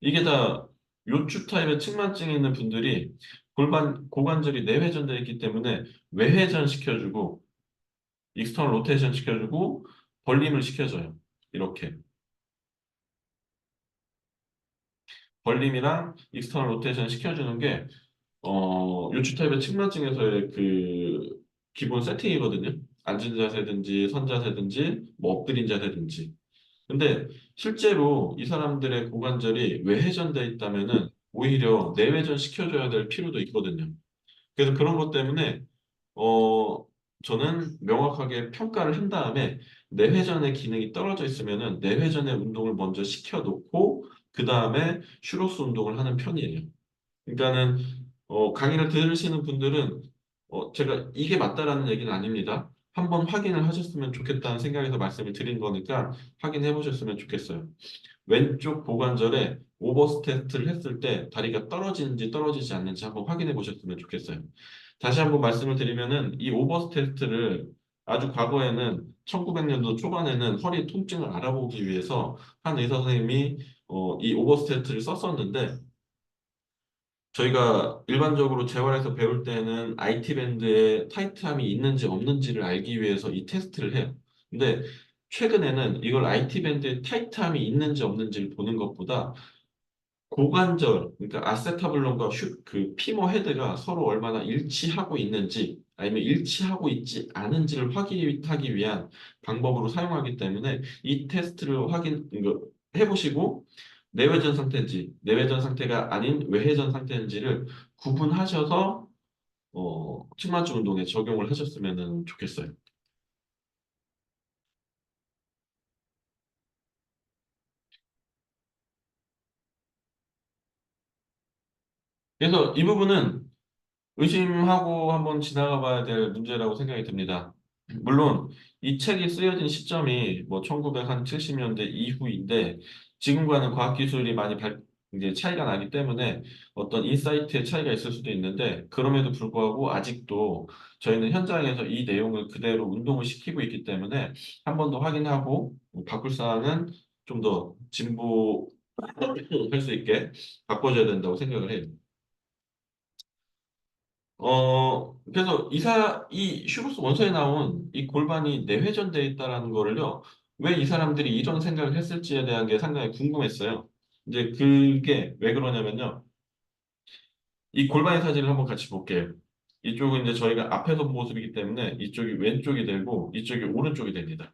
이게 다 요추 타입의 측만증이 있는 분들이 고관절이 내회전되어 있기 때문에 외회전 시켜주고 익스터널 로테이션 시켜주고 벌림을 시켜줘요. 이렇게 벌림이랑 익스터널 로테이션 시켜주는 게 요추 타입의 측만증에서의 그 기본 세팅이거든요. 앉은 자세든지 선 자세든지 뭐 엎드린 자세든지. 근데 실제로 이 사람들의 고관절이 외회전돼 있다면은 오히려 내회전 시켜줘야 될 필요도 있거든요. 그래서 그런 것 때문에 어 저는 명확하게 평가를 한 다음에 내회전의 기능이 떨어져 있으면은 내회전의 운동을 먼저 시켜놓고 그 다음에 슈로스 운동을 하는 편이에요. 그러니까는 강의를 들으시는 분들은 제가 이게 맞다라는 얘기는 아닙니다. 한번 확인을 하셨으면 좋겠다는 생각에서 말씀을 드린 거니까 확인해 보셨으면 좋겠어요. 왼쪽 고관절에 오버스테트를 했을 때 다리가 떨어지는지 떨어지지 않는지 한번 확인해 보셨으면 좋겠어요. 다시 한번 말씀을 드리면은 이 오버스테트를 아주 과거에는 1900년도 초반에는 허리 통증을 알아보기 위해서 한 의사 선생님이 이 오버스테트를 썼었는데 저희가 일반적으로 재활에서 배울 때는 IT 밴드에 타이트함이 있는지 없는지를 알기 위해서 이 테스트를 해요. 근데 최근에는 이걸 IT 밴드에 타이트함이 있는지 없는지를 보는 것보다 고관절, 그러니까 아세타블론과 그 피모 헤드가 서로 얼마나 일치하고 있는지 아니면 일치하고 있지 않은지를 확인하기 위한 방법으로 사용하기 때문에 이 테스트를 이거 해보시고 내외전 상태인지 내외전 상태가 아닌 외회전 상태인지를 구분하셔서 측만증 운동에 적용을 하셨으면 좋겠어요. 그래서 이 부분은 의심하고 한번 지나가 봐야 될 문제라고 생각이 듭니다. 물론 이 책이 쓰여진 시점이 뭐 1970년대 이후인데 지금과는 과학기술이 많이 이제 차이가 나기 때문에 어떤 인사이트의 차이가 있을 수도 있는데 그럼에도 불구하고 아직도 저희는 현장에서 이 내용을 그대로 운동을 시키고 있기 때문에 한 번 더 확인하고 바꿀 사항은 좀 더 진보할 수 있게 바꿔줘야 된다고 생각을 해요. 그래서 이 슈로스 원서에 나온 이 골반이 내회전되어 있다라는 거를요, 왜 이 사람들이 이런 생각을 했을지에 대한 게 상당히 궁금했어요. 이제 그게 왜 그러냐면요. 이 골반의 사진을 한번 같이 볼게요. 이쪽은 이제 저희가 앞에서 본 모습이기 때문에 이쪽이 왼쪽이 되고 이쪽이 오른쪽이 됩니다.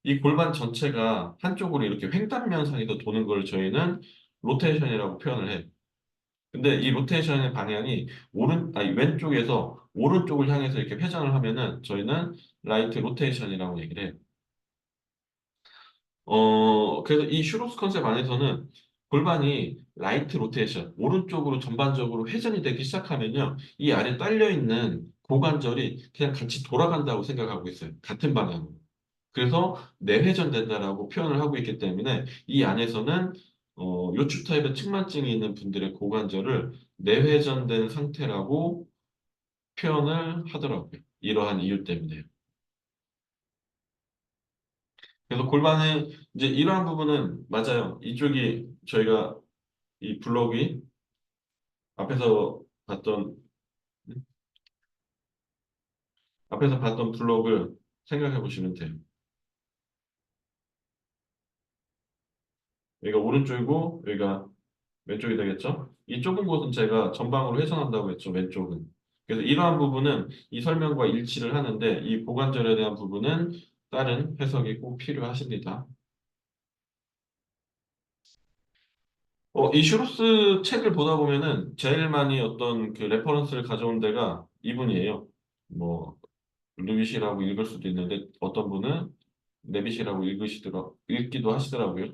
이 골반 전체가 한쪽으로 이렇게 횡단면상에서 도는 걸 저희는 로테이션이라고 표현을 해요. 근데 이 로테이션의 방향이 아니, 왼쪽에서 오른쪽을 향해서 이렇게 회전을 하면은 저희는 라이트 로테이션이라고 얘기를 해요. 그래서 이 슈로스 컨셉 안에서는 골반이 라이트 로테이션, 오른쪽으로 전반적으로 회전이 되기 시작하면요. 이 아래 딸려 있는 고관절이 그냥 같이 돌아간다고 생각하고 있어요. 같은 방향으로. 그래서 내회전된다라고 표현을 하고 있기 때문에 이 안에서는 요추 타입의 측만증이 있는 분들의 고관절을 내회전된 상태라고 표현을 하더라고요. 이러한 이유 때문에요. 그래서 골반의 이제 이러한 부분은 맞아요. 이쪽이 저희가 이 블록이 앞에서 봤던 앞에서 봤던 블록을 생각해 보시면 돼요. 여기가 오른쪽이고 여기가 왼쪽이 되겠죠? 이 좁은 곳은 제가 전방으로 회전한다고 했죠. 왼쪽은. 그래서 이러한 부분은 이 설명과 일치를 하는데 이 고관절에 대한 부분은 다른 해석이 꼭 필요하십니다. 이 슈루스 책을 보다 보면은 제일 많이 어떤 그 레퍼런스를 가져온 데가 이분이에요. 뭐 루빗이라고 읽을 수도 있는데 어떤 분은 레빗이라고 읽기도 하시더라고요.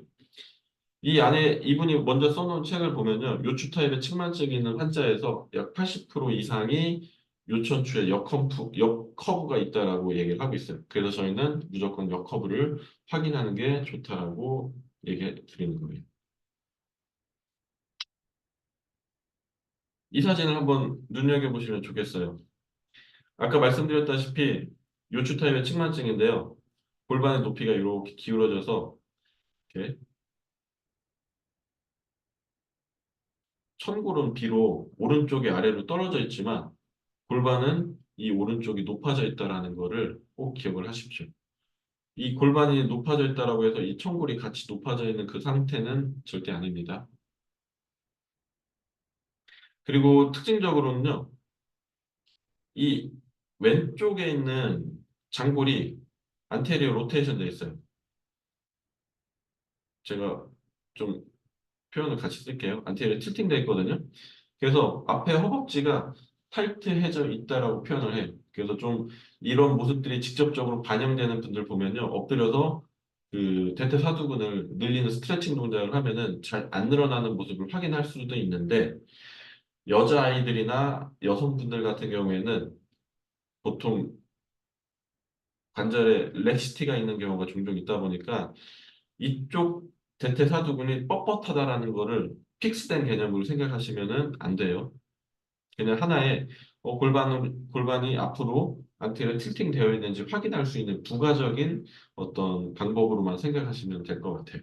이 안에 이분이 먼저 써놓은 책을 보면요. 요추 타입의 측만증이 있는 환자에서 약 80% 이상이 요천추에 역커브가 있다라고 얘기를 하고 있어요. 그래서 저희는 무조건 역커브를 확인하는 게 좋다라고 얘기해 드리는 거예요. 이 사진을 한번 눈여겨보시면 좋겠어요. 아까 말씀드렸다시피 요추 타입의 측만증인데요. 골반의 높이가 이렇게 기울어져서 이렇게 천골은 비록 오른쪽이 아래로 떨어져 있지만 골반은 이 오른쪽이 높아져 있다라는 거를 꼭 기억을 하십시오. 이 골반이 높아져 있다라고 해서 이 천골이 같이 높아져 있는 그 상태는 절대 아닙니다. 그리고 특징적으로는요, 이 왼쪽에 있는 장골이 안테리어 로테이션 돼 있어요. 제가 좀 표현을 같이 쓸게요. 안테리어 틸팅 돼 있거든요. 그래서 앞에 허벅지가 타이트해져 있다라고 표현을 해요. 그래서 좀 이런 모습들이 직접적으로 반영되는 분들 보면요. 엎드려서 그 대퇴사두근을 늘리는 스트레칭 동작을 하면은 잘 안 늘어나는 모습을 확인할 수도 있는데 여자아이들이나 여성분들 같은 경우에는 보통 관절에 렉시티가 있는 경우가 종종 있다 보니까 이쪽 대퇴사두근이 뻣뻣하다라는 거를 픽스된 개념으로 생각하시면은 안 돼요. 그냥 하나의 골반이 앞으로 안테리어 틸팅 되어 있는지 확인할 수 있는 부가적인 어떤 방법으로만 생각하시면 될 것 같아요.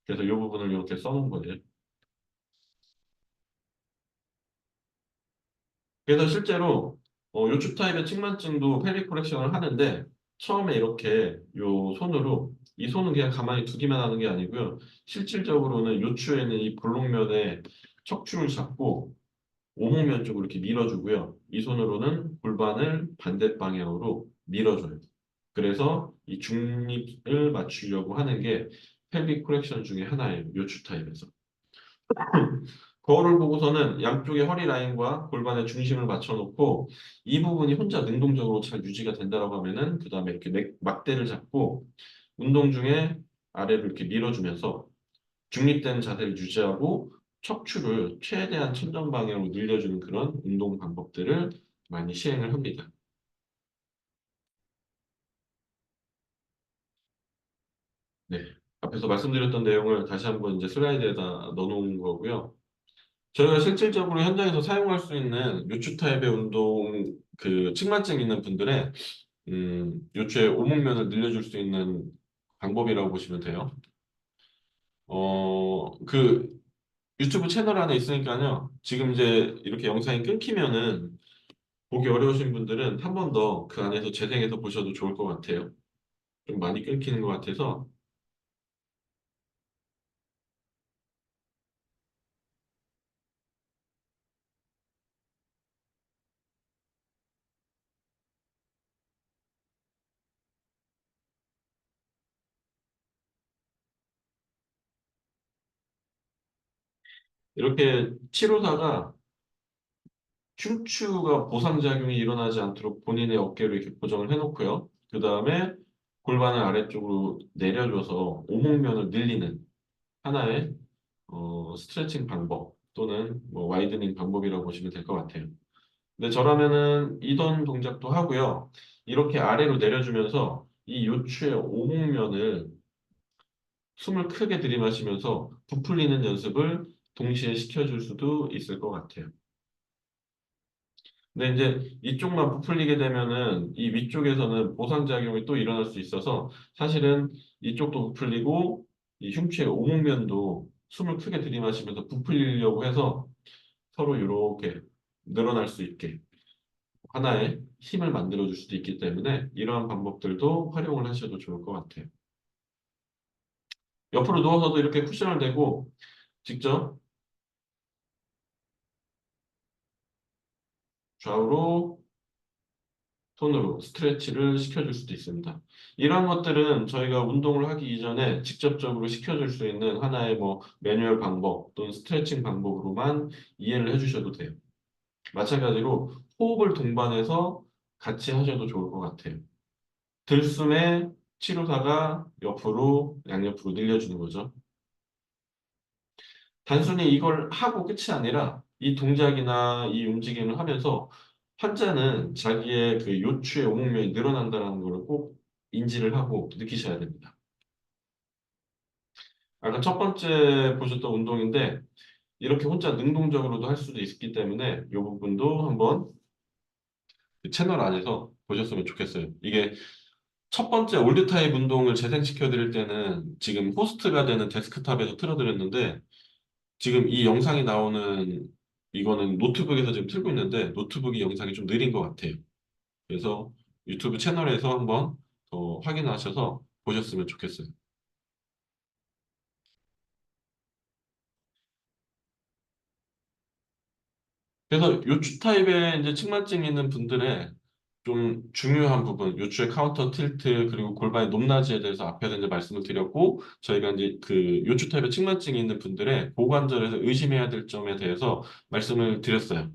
그래서 이 부분을 이렇게 써놓은 거예요. 그래서 실제로 요추 타입의 측만증도 펠리 코렉션을 하는데 처음에 이렇게 요 손으로 이 손은 그냥 가만히 두기만 하는 게 아니고요. 실질적으로는 요추에 있는 이 볼록면에 척추를 잡고 오목면 쪽으로 이렇게 밀어주고요. 이 손으로는 골반을 반대 방향으로 밀어줘요. 그래서 이 중립을 맞추려고 하는 게 펠빅 코렉션 중에 하나예요. 요추 타입에서. 거울을 보고서는 양쪽의 허리 라인과 골반의 중심을 맞춰놓고 이 부분이 혼자 능동적으로 잘 유지가 된다고 하면은 그 다음에 이렇게 막대를 잡고 운동 중에 아래로 이렇게 밀어주면서 중립된 자세를 유지하고 척추를 최대한 천정 방향으로 늘려주는 그런 운동 방법들을 많이 시행을 합니다. 네. 앞에서 말씀드렸던 내용을 다시 한번 이제 슬라이드에다 넣어놓은 거고요. 저희가 실질적으로 현장에서 사용할 수 있는 요추 타입의 운동, 그 측만증 있는 분들의 요추의 오목면을 늘려줄 수 있는 방법이라고 보시면 돼요. 그 유튜브 채널 안에 있으니까요. 지금 이제 이렇게 영상이 끊기면은 보기 어려우신 분들은 한 번 더 그 안에서 재생해서 보셔도 좋을 것 같아요. 좀 많이 끊기는 것 같아서. 이렇게 치료사가 흉추가 보상작용이 일어나지 않도록 본인의 어깨를 이렇게 고정을 해놓고요. 그 다음에 골반을 아래쪽으로 내려줘서 오목면을 늘리는 하나의 스트레칭 방법 또는 뭐 와이드닝 방법이라고 보시면 될 것 같아요. 근데 저라면은 이런 동작도 하고요. 이렇게 아래로 내려주면서 이 요추의 오목면을 숨을 크게 들이마시면서 부풀리는 연습을 동시에 시켜줄 수도 있을 것 같아요. 근데 이제 이쪽만 부풀리게 되면은 이 위쪽에서는 보상작용이 또 일어날 수 있어서 사실은 이쪽도 부풀리고 이 흉추의 오목면도 숨을 크게 들이마시면서 부풀리려고 해서 서로 이렇게 늘어날 수 있게 하나의 힘을 만들어줄 수도 있기 때문에 이러한 방법들도 활용을 하셔도 좋을 것 같아요. 옆으로 누워서도 이렇게 쿠션을 대고 직접 좌우로 손으로 스트레치를 시켜줄 수도 있습니다. 이런 것들은 저희가 운동을 하기 이전에 직접적으로 시켜줄 수 있는 하나의 뭐 매뉴얼 방법 또는 스트레칭 방법으로만 이해를 해주셔도 돼요. 마찬가지로 호흡을 동반해서 같이 하셔도 좋을 것 같아요. 들숨에 치료사가 옆으로 양옆으로 늘려주는 거죠. 단순히 이걸 하고 끝이 아니라 이 동작이나 이 움직임을 하면서 환자는 자기의 그 요추의 오목면이 늘어난다는 걸 꼭 인지를 하고 느끼셔야 됩니다. 아까 첫 번째 보셨던 운동인데 이렇게 혼자 능동적으로도 할 수도 있기 때문에 이 부분도 한번 그 채널 안에서 보셨으면 좋겠어요. 이게 첫 번째 올드 타입 운동을 재생시켜 드릴 때는 지금 호스트가 되는 데스크탑에서 틀어드렸는데 지금 이 영상이 나오는 이거는 노트북에서 지금 틀고 있는데 노트북이 영상이 좀 느린 것 같아요. 그래서 유튜브 채널에서 한번 더 확인하셔서 보셨으면 좋겠어요. 그래서 요추 타입의 이제 측만증이 있는 분들의 좀 중요한 부분, 요추의 카운터 틸트 그리고 골반의 높낮이에 대해서 앞에서 이제 말씀을 드렸고 저희가 이제 그 요추 타입의 측만증이 있는 분들의 고관절에서 의심해야 될 점에 대해서 말씀을 드렸어요.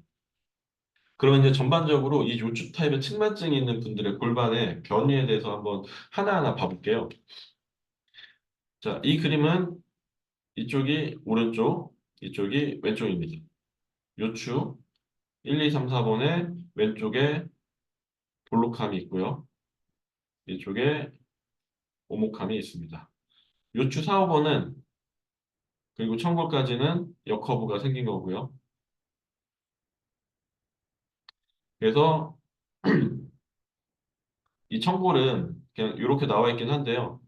그러면 이제 전반적으로 이 요추 타입의 측만증이 있는 분들의 골반의 변이에 대해서 한번 하나하나 봐볼게요. 자, 이 그림은 이쪽이 오른쪽, 이쪽이 왼쪽입니다. 요추 1, 2, 3, 4번에 왼쪽에 볼록함이 있고요. 이쪽에 오목함이 있습니다. 요추 4, 5번은 그리고 청골까지는 역커브가 생긴 거고요. 그래서 이 청골은 그냥 이렇게 나와 있긴 한데요.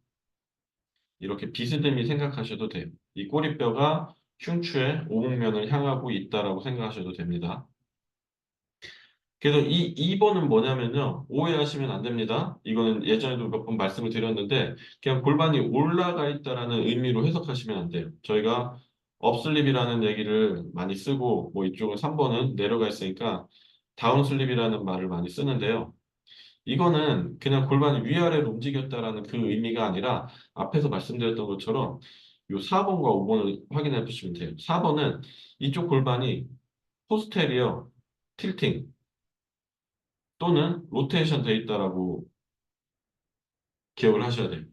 이렇게 비스듬히 생각하셔도 돼요. 이 꼬리뼈가 흉추의 오목면을 향하고 있다라고 생각하셔도 됩니다. 그래서 이 2번은 뭐냐면요. 오해하시면 안 됩니다. 이거는 예전에도 몇 번 말씀을 드렸는데 그냥 골반이 올라가 있다라는 의미로 해석하시면 안 돼요. 저희가 업슬립이라는 얘기를 많이 쓰고 뭐 이쪽은 3번은 내려가 있으니까 다운슬립이라는 말을 많이 쓰는데요. 이거는 그냥 골반이 위아래로 움직였다라는 그 의미가 아니라 앞에서 말씀드렸던 것처럼 요 4번과 5번을 확인해 보시면 돼요. 4번은 이쪽 골반이 포스테리어 틸팅 또는 로테이션 돼 있다라고 기억을 하셔야 돼요.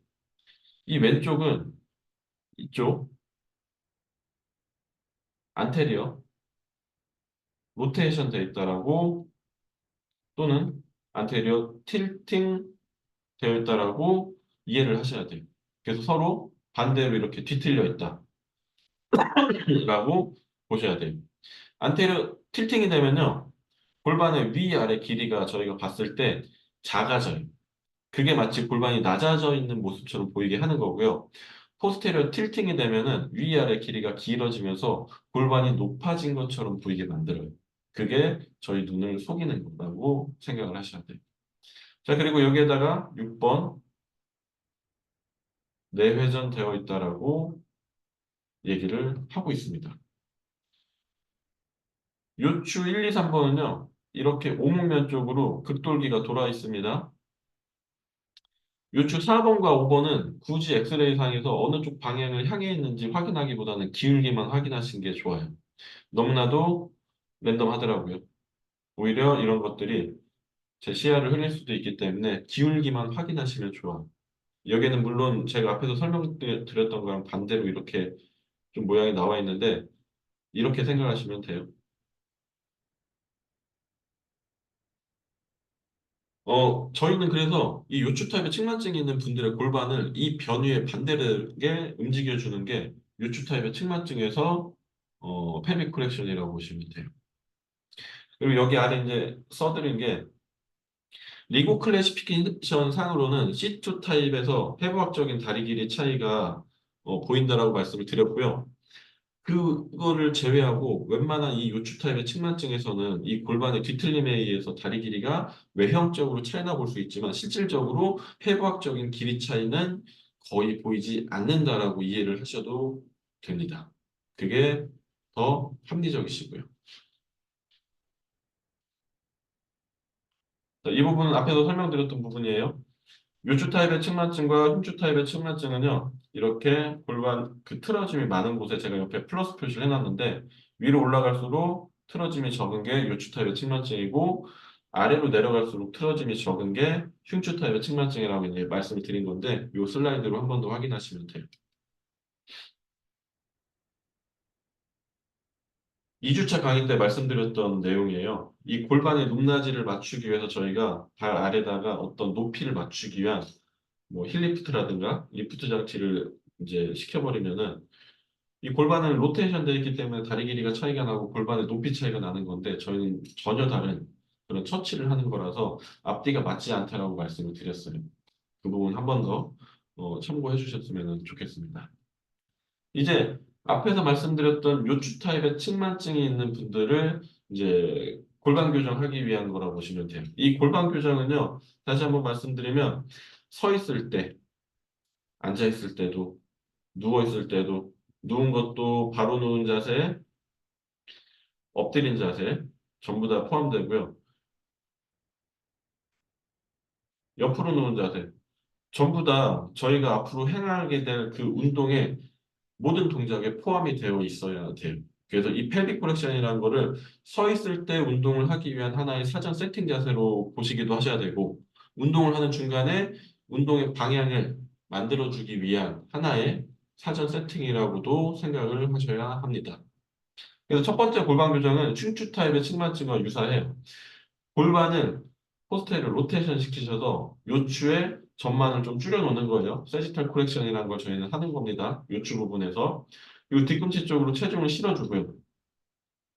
이 왼쪽은 이쪽 안테리어 로테이션 돼 있다라고 또는 안테리어 틸팅 되어 있다라고 이해를 하셔야 돼요. 그래서 서로 반대로 이렇게 뒤틀려 있다라고 보셔야 돼요. 안테리어 틸팅이 되면요. 골반의 위아래 길이가 저희가 봤을 때 작아져요. 그게 마치 골반이 낮아져 있는 모습처럼 보이게 하는 거고요. 포스테리어 틸팅이 되면은 위아래 길이가 길어지면서 골반이 높아진 것처럼 보이게 만들어요. 그게 저희 눈을 속이는 거라고 생각을 하셔야 돼요. 자, 그리고 여기에다가 6번 내회전되어 있다라고 얘기를 하고 있습니다. 요추 1, 2, 3번은요. 이렇게 오목면 쪽으로 극돌기가 돌아 있습니다. 요추 4번과 5번은 굳이 엑스레이 상에서 어느 쪽 방향을 향해 있는지 확인하기보다는 기울기만 확인하시는 게 좋아요. 너무나도 랜덤하더라고요. 오히려 이런 것들이 제 시야를 흘릴 수도 있기 때문에 기울기만 확인하시면 좋아요. 여기에는 물론 제가 앞에서 설명드렸던 거랑 반대로 이렇게 좀 모양이 나와 있는데 이렇게 생각하시면 돼요. 저희는 그래서 이 요추 타입의 측만증이 있는 분들의 골반을 이 변위에 반대되게 움직여주는 게 요추 타입의 측만증에서 펠빅 코렉션이라고 보시면 돼요. 그리고 여기 아래 이제 써드린 게 리고 클래시피케이션 상으로는 C2 타입에서 해부학적인 다리 길이 차이가 보인다라고 말씀을 드렸고요. 그거를 제외하고 웬만한 이 요추 타입의 측만증에서는 이 골반의 뒤틀림에 의해서 다리 길이가 외형적으로 차이나 볼 수 있지만 실질적으로 해부학적인 길이 차이는 거의 보이지 않는다라고 이해를 하셔도 됩니다. 그게 더 합리적이시고요. 자, 이 부분은 앞에서 설명드렸던 부분이에요. 요추 타입의 측만증과 흉추 타입의 측만증은요, 이렇게 골반 그 틀어짐이 많은 곳에 제가 옆에 플러스 표시를 해놨는데, 위로 올라갈수록 틀어짐이 적은 게 요추 타입의 측만증이고, 아래로 내려갈수록 틀어짐이 적은 게 흉추 타입의 측만증이라고 이제 말씀을 드린 건데, 이 슬라이드로 한 번 더 확인하시면 돼요. 2주차 강의 때 말씀드렸던 내용이에요. 이 골반의 높낮이를 맞추기 위해서 저희가 발 아래다가 어떤 높이를 맞추기 위한 뭐 힐리프트라든가 리프트 장치를 이제 시켜버리면은 이 골반은 로테이션 되어 있기 때문에 다리 길이가 차이가 나고 골반의 높이 차이가 나는 건데 저희는 전혀 다른 그런 처치를 하는 거라서 앞뒤가 맞지 않다라고 말씀을 드렸어요. 그 부분 한 번 더 참고해 주셨으면 좋겠습니다. 이제 앞에서 말씀드렸던 요추 타입의 측만증이 있는 분들을 이제 골반 교정하기 위한 거라고 보시면 돼요. 이 골반 교정은요, 다시 한번 말씀드리면 서 있을 때, 앉아 있을 때도, 누워 있을 때도, 누운 것도 바로 누운 자세, 엎드린 자세 전부 다 포함되고요. 옆으로 누운 자세 전부 다 저희가 앞으로 행하게 될 그 운동에 모든 동작에 포함이 되어 있어야 돼요. 그래서 이 펠빅 코렉션이라는 거를 서 있을 때 운동을 하기 위한 하나의 사전 세팅 자세로 보시기도 하셔야 되고, 운동을 하는 중간에 운동의 방향을 만들어주기 위한 하나의 사전 세팅이라고도 생각을 하셔야 합니다. 그래서 첫 번째 골반 교정은 춘추 타입의 측만증과 유사해요. 골반을 포스테를 로테이션 시키셔서 요추의 전만을 좀 줄여놓는 거예요. 세지탈 코렉션이라는 걸 저희는 하는 겁니다. 요추 부분에서. 이 뒤꿈치 쪽으로 체중을 실어주고요.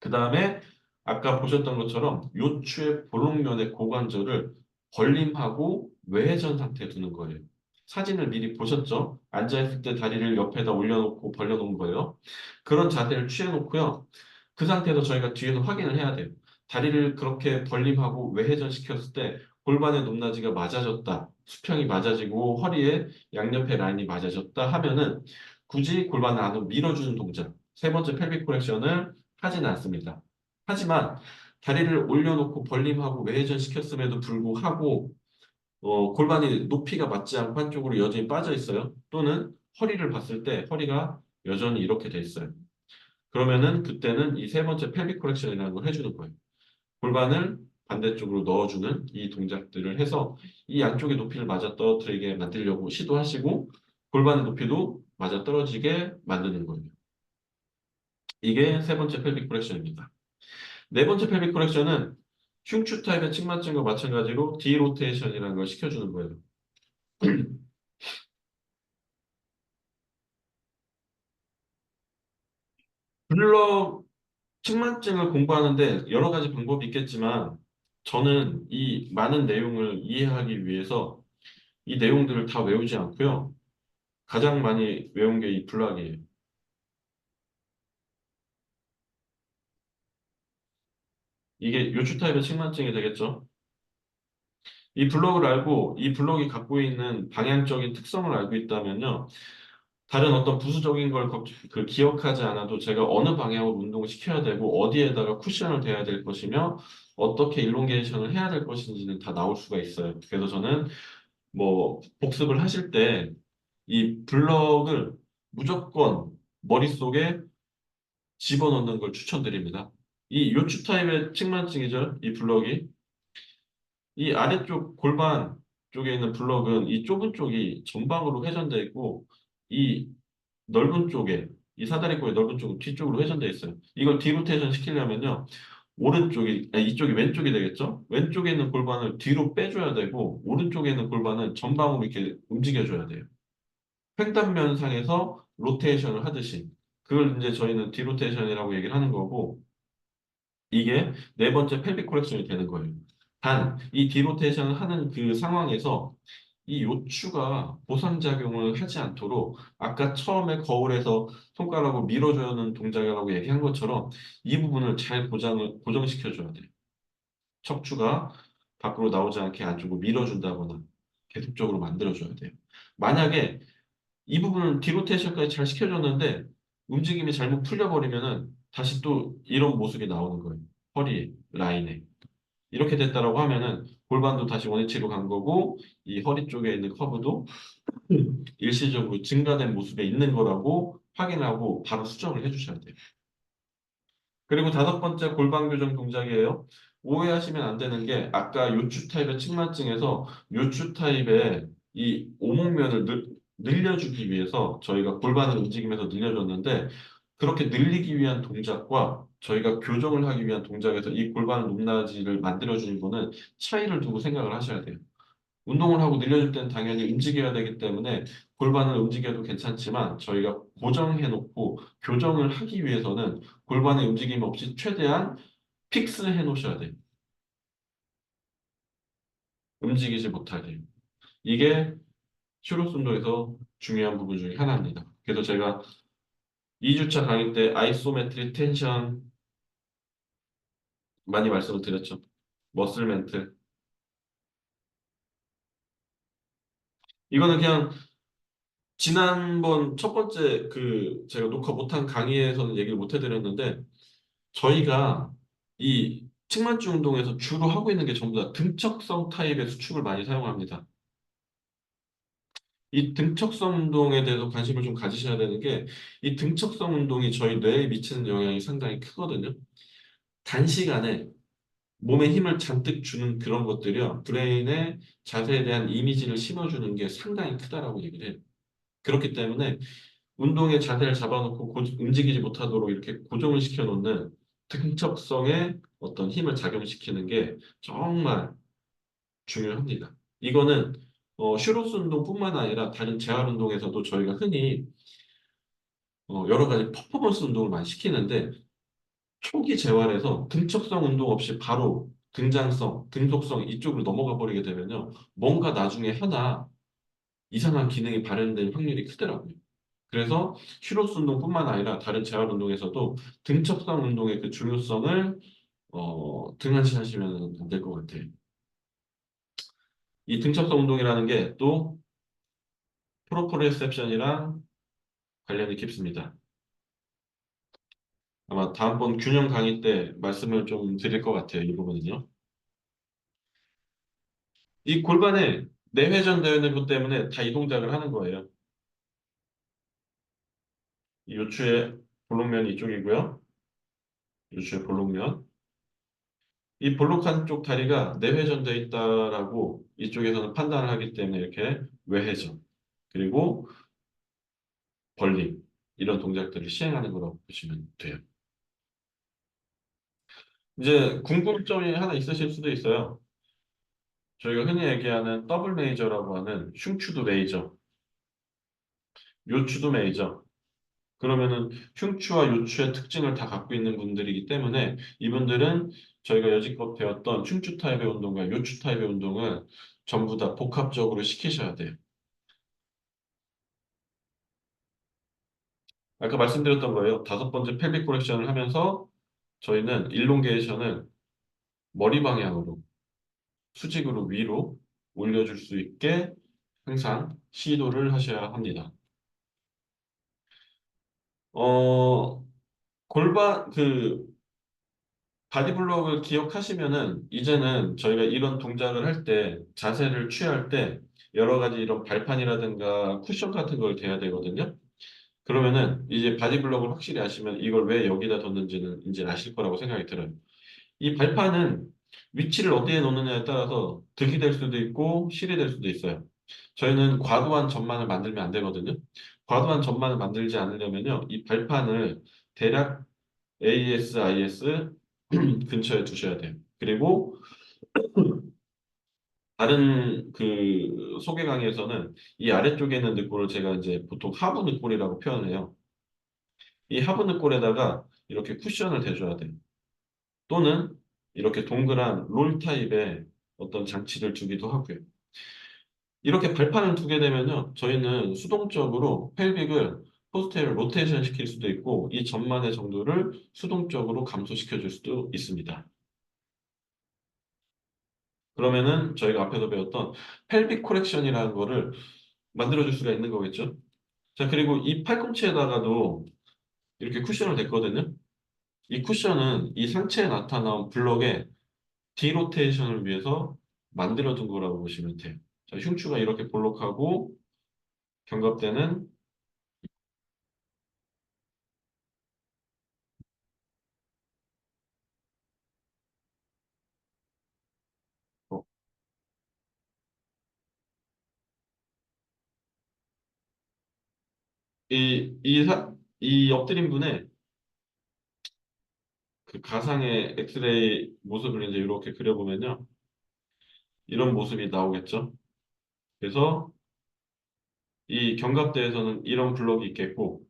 그 다음에 아까 보셨던 것처럼 요추의 볼록면의 고관절을 벌림하고 외회전 상태에 두는 거예요. 사진을 미리 보셨죠? 앉아있을 때 다리를 옆에다 올려놓고 벌려놓은 거예요. 그런 자세를 취해놓고요. 그 상태에서 저희가 뒤에서 확인을 해야 돼요. 다리를 그렇게 벌림하고 외회전 시켰을 때 골반의 높낮이가 맞아졌다. 수평이 맞아지고 허리에 양옆에 라인이 맞아졌다 하면은 굳이 골반을 안으로 밀어주는 동작, 세 번째 펠빅 코렉션을 하지는 않습니다. 하지만 다리를 올려놓고 벌림하고 외회전 시켰음에도 불구하고 골반이 높이가 맞지 않고 한쪽으로 여전히 빠져 있어요. 또는 허리를 봤을 때 허리가 여전히 이렇게 돼 있어요. 그러면은 그때는 이 세 번째 펠빅 코렉션이라는 걸 해주는 거예요. 골반을 반대쪽으로 넣어주는 이 동작들을 해서 이 양쪽의 높이를 맞아 떨어뜨리게 만들려고 시도하시고 골반의 높이도 맞아 떨어지게 만드는 거예요. 이게 세 번째 펠빅 코렉션입니다. 네 번째 펠빅 코렉션은 흉추 타입의 측만증과 마찬가지로 디로테이션이라는 걸 시켜주는 거예요. 블럭 측만증을 공부하는데 여러 가지 방법이 있겠지만 저는 이 많은 내용을 이해하기 위해서 이 내용들을 다 외우지 않고요. 가장 많이 외운 게 이 블락이에요. 이게 요추 타입의 측만증이 되겠죠. 이 블록을 알고 이 블록이 갖고 있는 방향적인 특성을 알고 있다면요. 다른 어떤 부수적인 걸 기억하지 않아도 제가 어느 방향으로 운동을 시켜야 되고 어디에다가 쿠션을 대야 될 것이며 어떻게 일롱게이션을 해야 될 것인지는 다 나올 수가 있어요. 그래서 저는 뭐 복습을 하실 때 이 블럭을 무조건 머릿속에 집어넣는 걸 추천드립니다. 이 요추 타입의 측만증이죠. 이 블럭이. 이 아래쪽 골반 쪽에 있는 블럭은 이 좁은 쪽이 전방으로 회전되어 있고 이 넓은 쪽에 이 사다리꼴의 넓은 쪽은 뒤쪽으로 회전되어 있어요. 이걸 디로테이션 시키려면요. 이쪽이 왼쪽이 되겠죠? 왼쪽에 있는 골반을 뒤로 빼줘야 되고 오른쪽에 있는 골반은 전방으로 이렇게 움직여줘야 돼요. 횡단면상에서 로테이션을 하듯이 그걸 이제 저희는 디로테이션이라고 얘기를 하는 거고 이게 네 번째 펠빅 코렉션이 되는 거예요. 단, 이 디로테이션을 하는 그 상황에서 이 요추가 보상작용을 하지 않도록 아까 처음에 거울에서 손가락으로 밀어주는 동작이라고 얘기한 것처럼 이 부분을 잘 고정시켜줘야 돼요. 척추가 밖으로 나오지 않게 안쪽으로 밀어준다거나 계속적으로 만들어줘야 돼요. 만약에 이 부분을 디로테이션까지 잘 시켜줬는데 움직임이 잘못 풀려버리면은 다시 또 이런 모습이 나오는 거예요. 허리 라인에. 이렇게 됐다라고 하면은 골반도 다시 원위치로 간 거고 이 허리 쪽에 있는 커브도 일시적으로 증가된 모습에 있는 거라고 확인하고 바로 수정을 해주셔야 돼요. 그리고 다섯 번째 골반 교정 동작이에요. 오해하시면 안 되는 게 아까 요추 타입의 측만증에서 요추 타입의 이 오목면을 늘려주기 위해서 저희가 골반을 움직이면서 늘려줬는데 그렇게 늘리기 위한 동작과 저희가 교정을 하기 위한 동작에서 이 골반 높낮이를 만들어주는 거는 차이를 두고 생각을 하셔야 돼요. 운동을 하고 늘려줄 때는 당연히 움직여야 되기 때문에 골반을 움직여도 괜찮지만 저희가 고정해 놓고 교정을 하기 위해서는 골반의 움직임 없이 최대한 픽스해 놓으셔야 돼요. 움직이지 못하게. 이게 슈로스 운동에서 중요한 부분 중에 하나입니다. 그래서 제가 2주차 강의 때 아이소메트릭 텐션 많이 말씀을 드렸죠. 머슬멘트. 이거는 그냥 지난번 첫 번째 그 제가 녹화 못한 강의에서는 얘기를 못 해드렸는데 저희가 이 측만주 운동에서 주로 하고 있는 게 전부 다 등척성 타입의 수축을 많이 사용합니다. 이 등척성 운동에 대해서 관심을 좀 가지셔야 되는 게 이 등척성 운동이 저희 뇌에 미치는 영향이 상당히 크거든요. 단시간에 몸에 힘을 잔뜩 주는 그런 것들이요. 브레인의 자세에 대한 이미지를 심어주는 게 상당히 크다라고 얘기를 해요. 그렇기 때문에 운동의 자세를 잡아놓고 움직이지 못하도록 이렇게 고정을 시켜놓는 등척성에 어떤 힘을 작용시키는 게 정말 중요합니다. 이거는 슈로스 운동뿐만 아니라 다른 재활 운동에서도 저희가 흔히 여러 가지 퍼포먼스 운동을 많이 시키는데 초기 재활에서 등척성 운동 없이 바로 등장성, 등속성 이쪽으로 넘어가 버리게 되면요. 뭔가 나중에 하나 이상한 기능이 발현될 확률이 크더라고요. 그래서 슈로스 운동뿐만 아니라 다른 재활 운동에서도 등척성 운동의 그 중요성을 등한시하시면 안 될 것 같아요. 이 등척성 운동이라는 게 또 프로프리셉션이랑 관련이 깊습니다. 아마 다음번 균형 강의 때 말씀을 좀 드릴 것 같아요. 이 부분은요. 이 골반에 내회전되어 있는 것 때문에 다 이 동작을 하는 거예요. 이 요추의 볼록면이 이쪽이고요. 요추의 볼록면. 이 볼록한 쪽 다리가 내회전되어 있다라고 이쪽에서는 판단을 하기 때문에 이렇게 외회전 그리고 벌림 이런 동작들을 시행하는 거라고 보시면 돼요. 이제 궁금점이 하나 있으실 수도 있어요. 저희가 흔히 얘기하는 더블 메이저라고 하는 흉추도 메이저, 요추도 메이저. 그러면은 흉추와 요추의 특징을 다 갖고 있는 분들이기 때문에 이분들은 저희가 여지껏 배웠던 흉추 타입의 운동과 요추 타입의 운동을 전부 다 복합적으로 시키셔야 돼요. 아까 말씀드렸던 거예요. 다섯 번째 펠빅 코렉션을 하면서 저희는 일롱게이션을 머리 방향으로 수직으로 위로 올려줄 수 있게 항상 시도를 하셔야 합니다. 어, 바디블록을 기억하시면은 이제는 저희가 이런 동작을 할 때 자세를 취할 때 여러 가지 이런 발판이라든가 쿠션 같은 걸 대야 되거든요. 그러면은 이제 바디블록을 확실히 아시면 이걸 왜 여기다 뒀는지는 이제 아실 거라고 생각이 들어요. 이 발판은 위치를 어디에 놓느냐에 따라서 득이 될 수도 있고 실이 될 수도 있어요. 저희는 과도한 전만을 만들면 안 되거든요. 과도한 전만을 만들지 않으려면요. 이 발판을 대략 ASIS 근처에 두셔야 돼요. 그리고 다른 그 소개 강의에서는 이 아래쪽에 있는 늑골을 제가 이제 보통 하부 늑골이라고 표현해요. 이 하부 늑골에다가 이렇게 쿠션을 대줘야 돼요. 또는 이렇게 동그란 롤 타입의 어떤 장치를 두기도 하고요. 이렇게 발판을 두게 되면요. 저희는 수동적으로 펠빅을 포스테를 로테이션 시킬 수도 있고 이 전만의 정도를 수동적으로 감소시켜 줄 수도 있습니다. 그러면은 저희가 앞에서 배웠던 펠빅 코렉션이라는 거를 만들어 줄 수가 있는 거겠죠. 자, 그리고 이 팔꿈치에다가도 이렇게 쿠션을 댔거든요. 이 쿠션은 이 상체에 나타나온 블럭의 디로테이션을 위해서 만들어둔 거라고 보시면 돼요. 자, 흉추가 이렇게 볼록하고 견갑대는 어, 이 엎드린 분의 그 가상의 엑스레이 모습을 이제 이렇게 그려보면요. 이런 모습이 나오겠죠. 그래서 이 견갑대에서는 이런 블럭이 있겠고,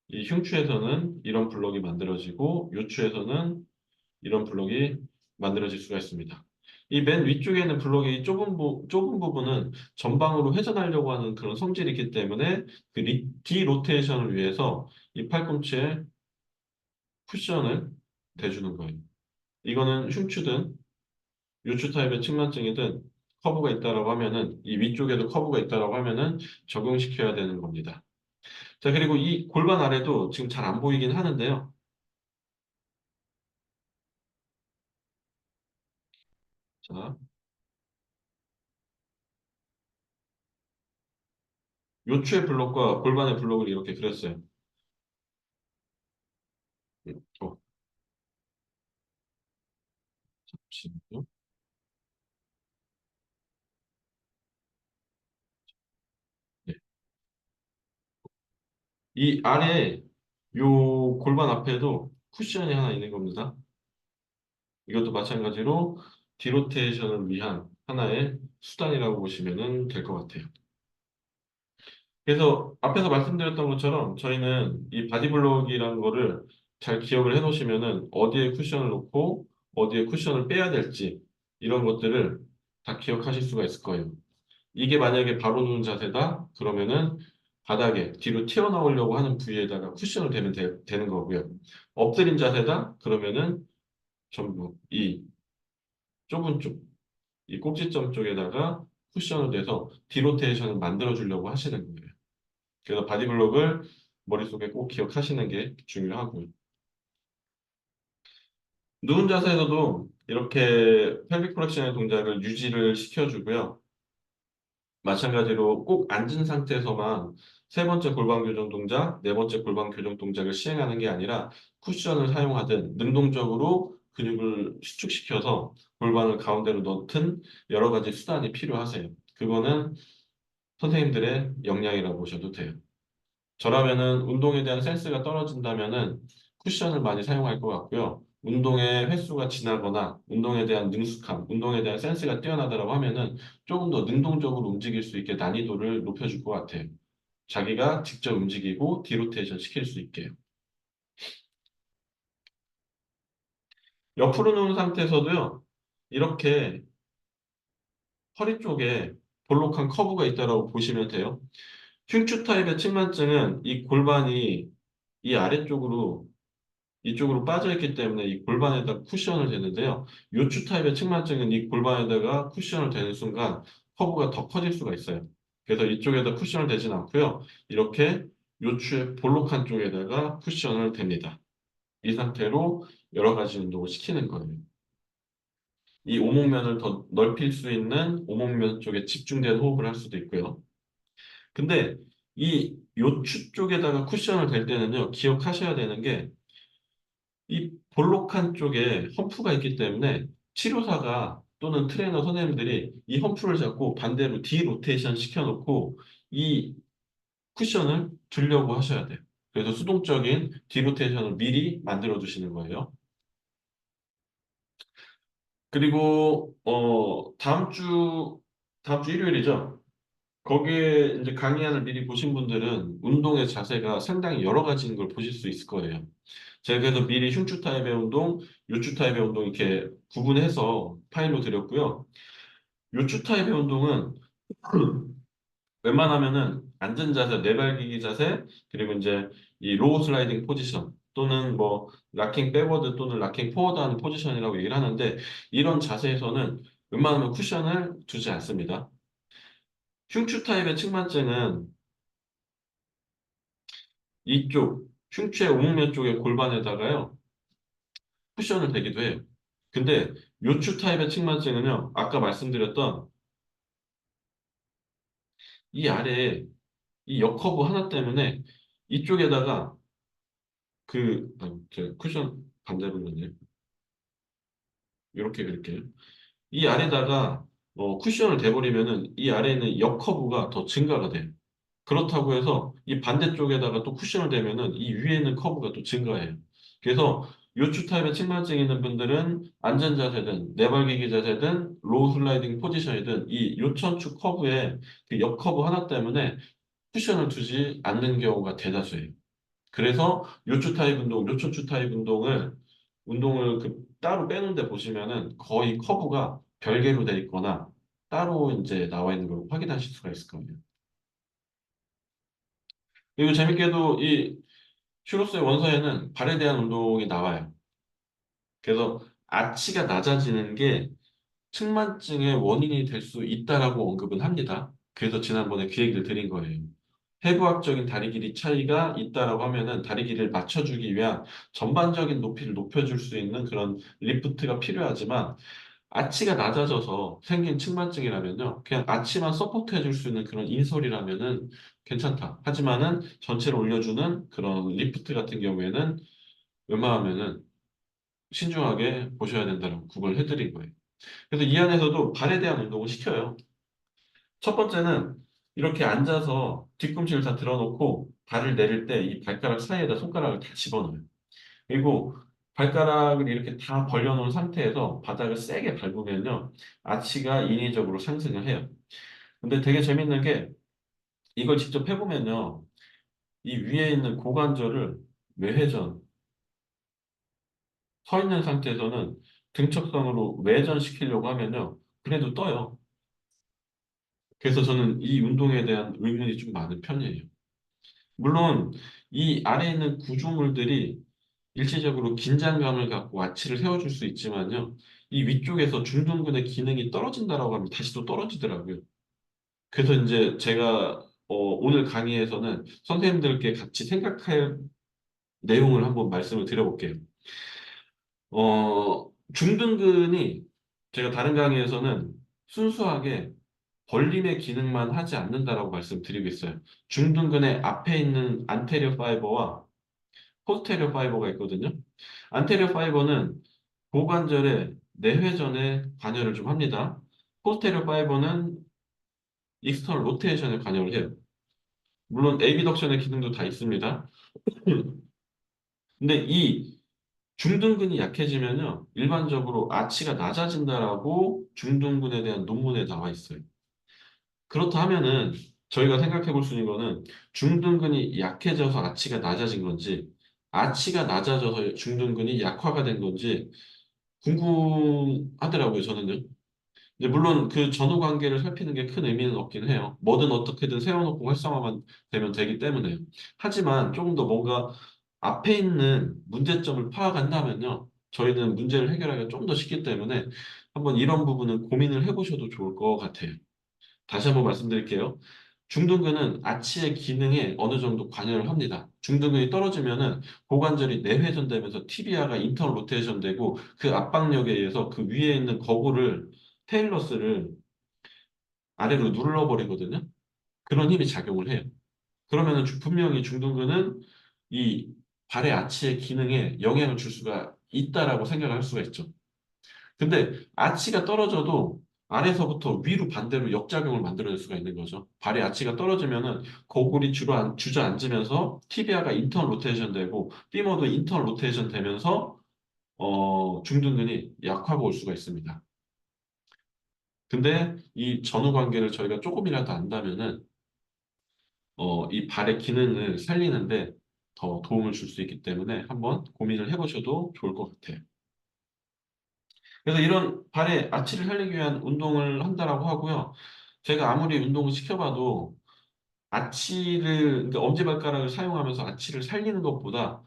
이 흉추에서는 이런 블럭이 만들어지고, 요추에서는 이런 블럭이 만들어질 수가 있습니다. 이 맨 위쪽에 있는 블럭이 좁은 부분은 전방으로 회전하려고 하는 그런 성질이 있기 때문에 그 디로테이션을 위해서 이 팔꿈치에 쿠션을 대주는 거예요. 이거는 흉추든 요추 타입의 측만증이든 커브가 있다라고 하면은 이 위쪽에도 커브가 있다라고 하면은 적용시켜야 되는 겁니다. 자, 그리고 이 골반 아래도 지금 잘 안 보이긴 하는데요. 자, 요추의 블록과 골반의 블록을 이렇게 그렸어요. 어, 잠시만요. 네. 이 아래 요 골반 앞에도 쿠션이 하나 있는 겁니다. 이것도 마찬가지로 디로테이션을 위한 하나의 수단이라고 보시면 될 것 같아요. 그래서 앞에서 말씀드렸던 것처럼 저희는 이 바디블록이라는 거를 잘 기억을 해 놓으시면은 어디에 쿠션을 놓고 어디에 쿠션을 빼야 될지 이런 것들을 다 기억하실 수가 있을 거예요. 이게 만약에 바로 누운 자세다 그러면은 바닥에 뒤로 튀어나오려고 하는 부위에다가 쿠션을 대면 되는 거고요. 엎드린 자세다 그러면은 전부 이 좁은 쪽, 이 꼭지점 쪽에다가 쿠션을 대서 디로테이션을 만들어 주려고 하시는 거예요. 그래서 바디블록을 머릿속에 꼭 기억하시는 게 중요하고요. 누운 자세에서도 이렇게 펠빅 프렉션의 동작을 유지를 시켜주고요. 마찬가지로 꼭 앉은 상태에서만 세 번째 골반 교정 동작, 네 번째 골반 교정 동작을 시행하는 게 아니라 쿠션을 사용하든 능동적으로 근육을 수축시켜서 골반을 가운데로 넣든 여러 가지 수단이 필요하세요. 그거는 선생님들의 역량이라고 보셔도 돼요. 저라면은 운동에 대한 센스가 떨어진다면은 쿠션을 많이 사용할 것 같고요. 운동의 횟수가 지나거나 운동에 대한 능숙함, 운동에 대한 센스가 뛰어나다라고 하면은 조금 더 능동적으로 움직일 수 있게 난이도를 높여줄 것 같아요. 자기가 직접 움직이고 디로테이션 시킬 수 있게요. 옆으로 누운 상태에서도요. 이렇게 허리 쪽에 볼록한 커브가 있다고 보시면 돼요. 흉추 타입의 측만증은 이 골반이 이 아래쪽으로 이쪽으로 빠져 있기 때문에 이 골반에다 쿠션을 대는데요. 요추 타입의 측만증은 이 골반에다가 쿠션을 대는 순간 커브가 더 커질 수가 있어요. 그래서 이쪽에다 쿠션을 대진 않고요. 이렇게 요추의 볼록한 쪽에다가 쿠션을 댑니다. 이 상태로 여러 가지 운동을 시키는 거예요. 이 오목면을 더 넓힐 수 있는 오목면 쪽에 집중된 호흡을 할 수도 있고요. 근데 이 요추 쪽에다가 쿠션을 댈 때는요, 기억하셔야 되는 게 이 볼록한 쪽에 험프가 있기 때문에 치료사가 또는 트레이너 선생님들이 이 험프를 잡고 반대로 디로테이션 시켜놓고 이 쿠션을 들려고 하셔야 돼요. 그래서 수동적인 디로테이션을 미리 만들어 두시는 거예요. 그리고 다음 주 일요일이죠. 거기에 이제 강의안을 미리 보신 분들은 운동의 자세가 상당히 여러 가지인 걸 보실 수 있을 거예요. 제가 그래서 미리 흉추 타입의 운동, 요추 타입의 운동 이렇게 구분해서 파일로 드렸고요. 요추 타입의 운동은 웬만하면은 앉은 자세, 내발기기 자세, 그리고 이제 이 로우 슬라이딩 포지션 또는 뭐 락킹 백워드 또는 락킹 포워드 하는 포지션이라고 얘기를 하는데 이런 자세에서는 웬만하면 쿠션을 두지 않습니다. 흉추 타입의 측만증은 이쪽 흉추의 오목면 쪽의 골반에다가요 쿠션을 대기도 해요. 근데 요추 타입의 측만증은요 아까 말씀드렸던 이 아래에 이 역커브 하나 때문에 이쪽에다가 저 쿠션 반대로 넣네. 이렇게 그릴게요. 이 아래다가 쿠션을 대버리면은 이 아래에 있는 역커브가 더 증가가 돼요. 그렇다고 해서 이 반대쪽에다가 또 쿠션을 대면은 이 위에 있는 커브가 또 증가해요. 그래서 요추 타입의 측만증 있는 분들은 앉은 자세든 내발기기 자세든 로우 슬라이딩 포지션이든 이 요천축 커브에 그 역커브 하나 때문에 쿠션을 두지 않는 경우가 대다수예요. 그래서 요추 타입 운동, 요천축 타입 운동을 따로 빼놓은데 보시면은 거의 커브가 별개로 돼 있거나 따로 이제 나와 있는 걸 확인하실 수가 있을 겁니다. 그리고 재밌게도 이 슈로스의 원서에는 발에 대한 운동이 나와요. 그래서 아치가 낮아지는 게 측만증의 원인이 될 수 있다라고 언급은 합니다. 그래서 지난번에 그 얘기를 드린 거예요. 해부학적인 다리 길이 차이가 있다라고 하면은 다리 길이를 맞춰주기 위한 전반적인 높이를 높여줄 수 있는 그런 리프트가 필요하지만 아치가 낮아져서 생긴 측만증이라면요. 그냥 아치만 서포트해 줄 수 있는 그런 인솔이라면은 괜찮다. 하지만은 전체를 올려주는 그런 리프트 같은 경우에는 웬만하면은 신중하게 보셔야 된다는 구걸 해드린 거예요. 그래서 이 안에서도 발에 대한 운동을 시켜요. 첫 번째는 이렇게 앉아서 뒤꿈치를 다 들어놓고 발을 내릴 때 이 발가락 사이에다 손가락을 다 집어넣어요. 그리고 발가락을 이렇게 다 벌려놓은 상태에서 바닥을 세게 밟으면요. 아치가 인위적으로 상승을 해요. 근데 되게 재밌는 게 이걸 직접 해보면요. 이 위에 있는 고관절을 외회전, 서 있는 상태에서는 등척선으로 외전시키려고 하면요. 그래도 떠요. 그래서 저는 이 운동에 대한 의문이 좀 많은 편이에요. 물론 이 아래에 있는 구조물들이 일시적으로 긴장감을 갖고 아치를 세워줄 수 있지만요. 이 위쪽에서 중둔근의 기능이 떨어진다라고 하면 다시 또 떨어지더라고요. 그래서 이제 제가 오늘 강의에서는 선생님들께 같이 생각할 내용을 한번 말씀을 드려볼게요. 중둔근이 제가 다른 강의에서는 순수하게 벌림의 기능만 하지 않는다라고 말씀드리고 있어요. 중둔근의 앞에 있는 안테리어 파이버와 포스테리어 파이버가 있거든요. 안테리어 파이버는 고관절의 내회전에 관여를 좀 합니다. 포스테리어 파이버는 익스터널 로테이션에 관여를 해요. 물론 에비덕션의 기능도 다 있습니다. 근데 이 중둔근이 약해지면요. 일반적으로 아치가 낮아진다라고 중둔근에 대한 논문에 나와 있어요. 그렇다 하면은 저희가 생각해 볼 수 있는 거는 중둔근이 약해져서 아치가 낮아진 건지 아치가 낮아져서 중둔근이 약화가 된 건지 궁금하더라고요, 저는요. 이제 물론 그 전후 관계를 살피는 게 큰 의미는 없긴 해요. 뭐든 어떻게든 세워놓고 활성화만 되면 되기 때문에요. 하지만 조금 더 뭔가 앞에 있는 문제점을 파악한다면요. 저희는 문제를 해결하기가 좀 더 쉽기 때문에 한번 이런 부분은 고민을 해보셔도 좋을 것 같아요. 다시 한번 말씀드릴게요. 중둔근은 아치의 기능에 어느 정도 관여를 합니다. 중둔근이 떨어지면은 고관절이 내회전되면서 티비아가 인터 로테이션 되고 그 압박력에 의해서 그 위에 있는 거구를 테일러스를 아래로 눌러버리거든요. 그런 힘이 작용을 해요. 그러면은 분명히 중둔근은 이 발의 아치의 기능에 영향을 줄 수가 있다라고 생각을 할 수가 있죠. 근데 아치가 떨어져도 아래서부터 위로 반대로 역작용을 만들어낼 수가 있는 거죠. 발의 아치가 떨어지면은 거골이 주저앉으면서 티비아가 인턴 로테이션 되고 피머도 인턴 로테이션 되면서 중둔근이 약화가 올 수가 있습니다. 근데 이 전후 관계를 저희가 조금이라도 안다면은 이 발의 기능을 살리는데 더 도움을 줄 수 있기 때문에 한번 고민을 해보셔도 좋을 것 같아요. 그래서 이런 발의 아치를 살리기 위한 운동을 한다라고 하고요. 제가 아무리 운동을 시켜봐도 그러니까 엄지발가락을 사용하면서 아치를 살리는 것보다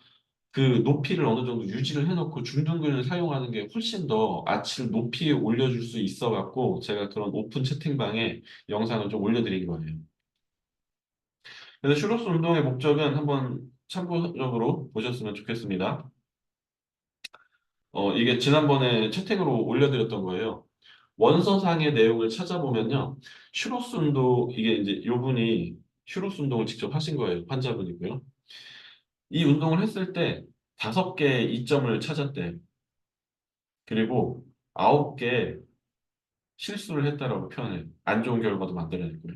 그 높이를 어느 정도 유지를 해놓고 중둔근을 사용하는 게 훨씬 더 아치를 높이 올려줄 수 있어갖고 제가 그런 오픈 채팅방에 영상을 좀 올려드린 거예요. 그래서 슈로스 운동의 목적은 한번 참고적으로 보셨으면 좋겠습니다. 이게 지난번에 채팅으로 올려드렸던 거예요. 원서상의 내용을 찾아보면요. 슈로스 운동, 이게 이제 이분이 슈로스 운동을 직접 하신 거예요. 환자분이고요. 이 운동을 했을 때 5개의 이점을 찾았대. 그리고 9개 실수를 했다라고 표현해요. 안 좋은 결과도 만들어냈고요.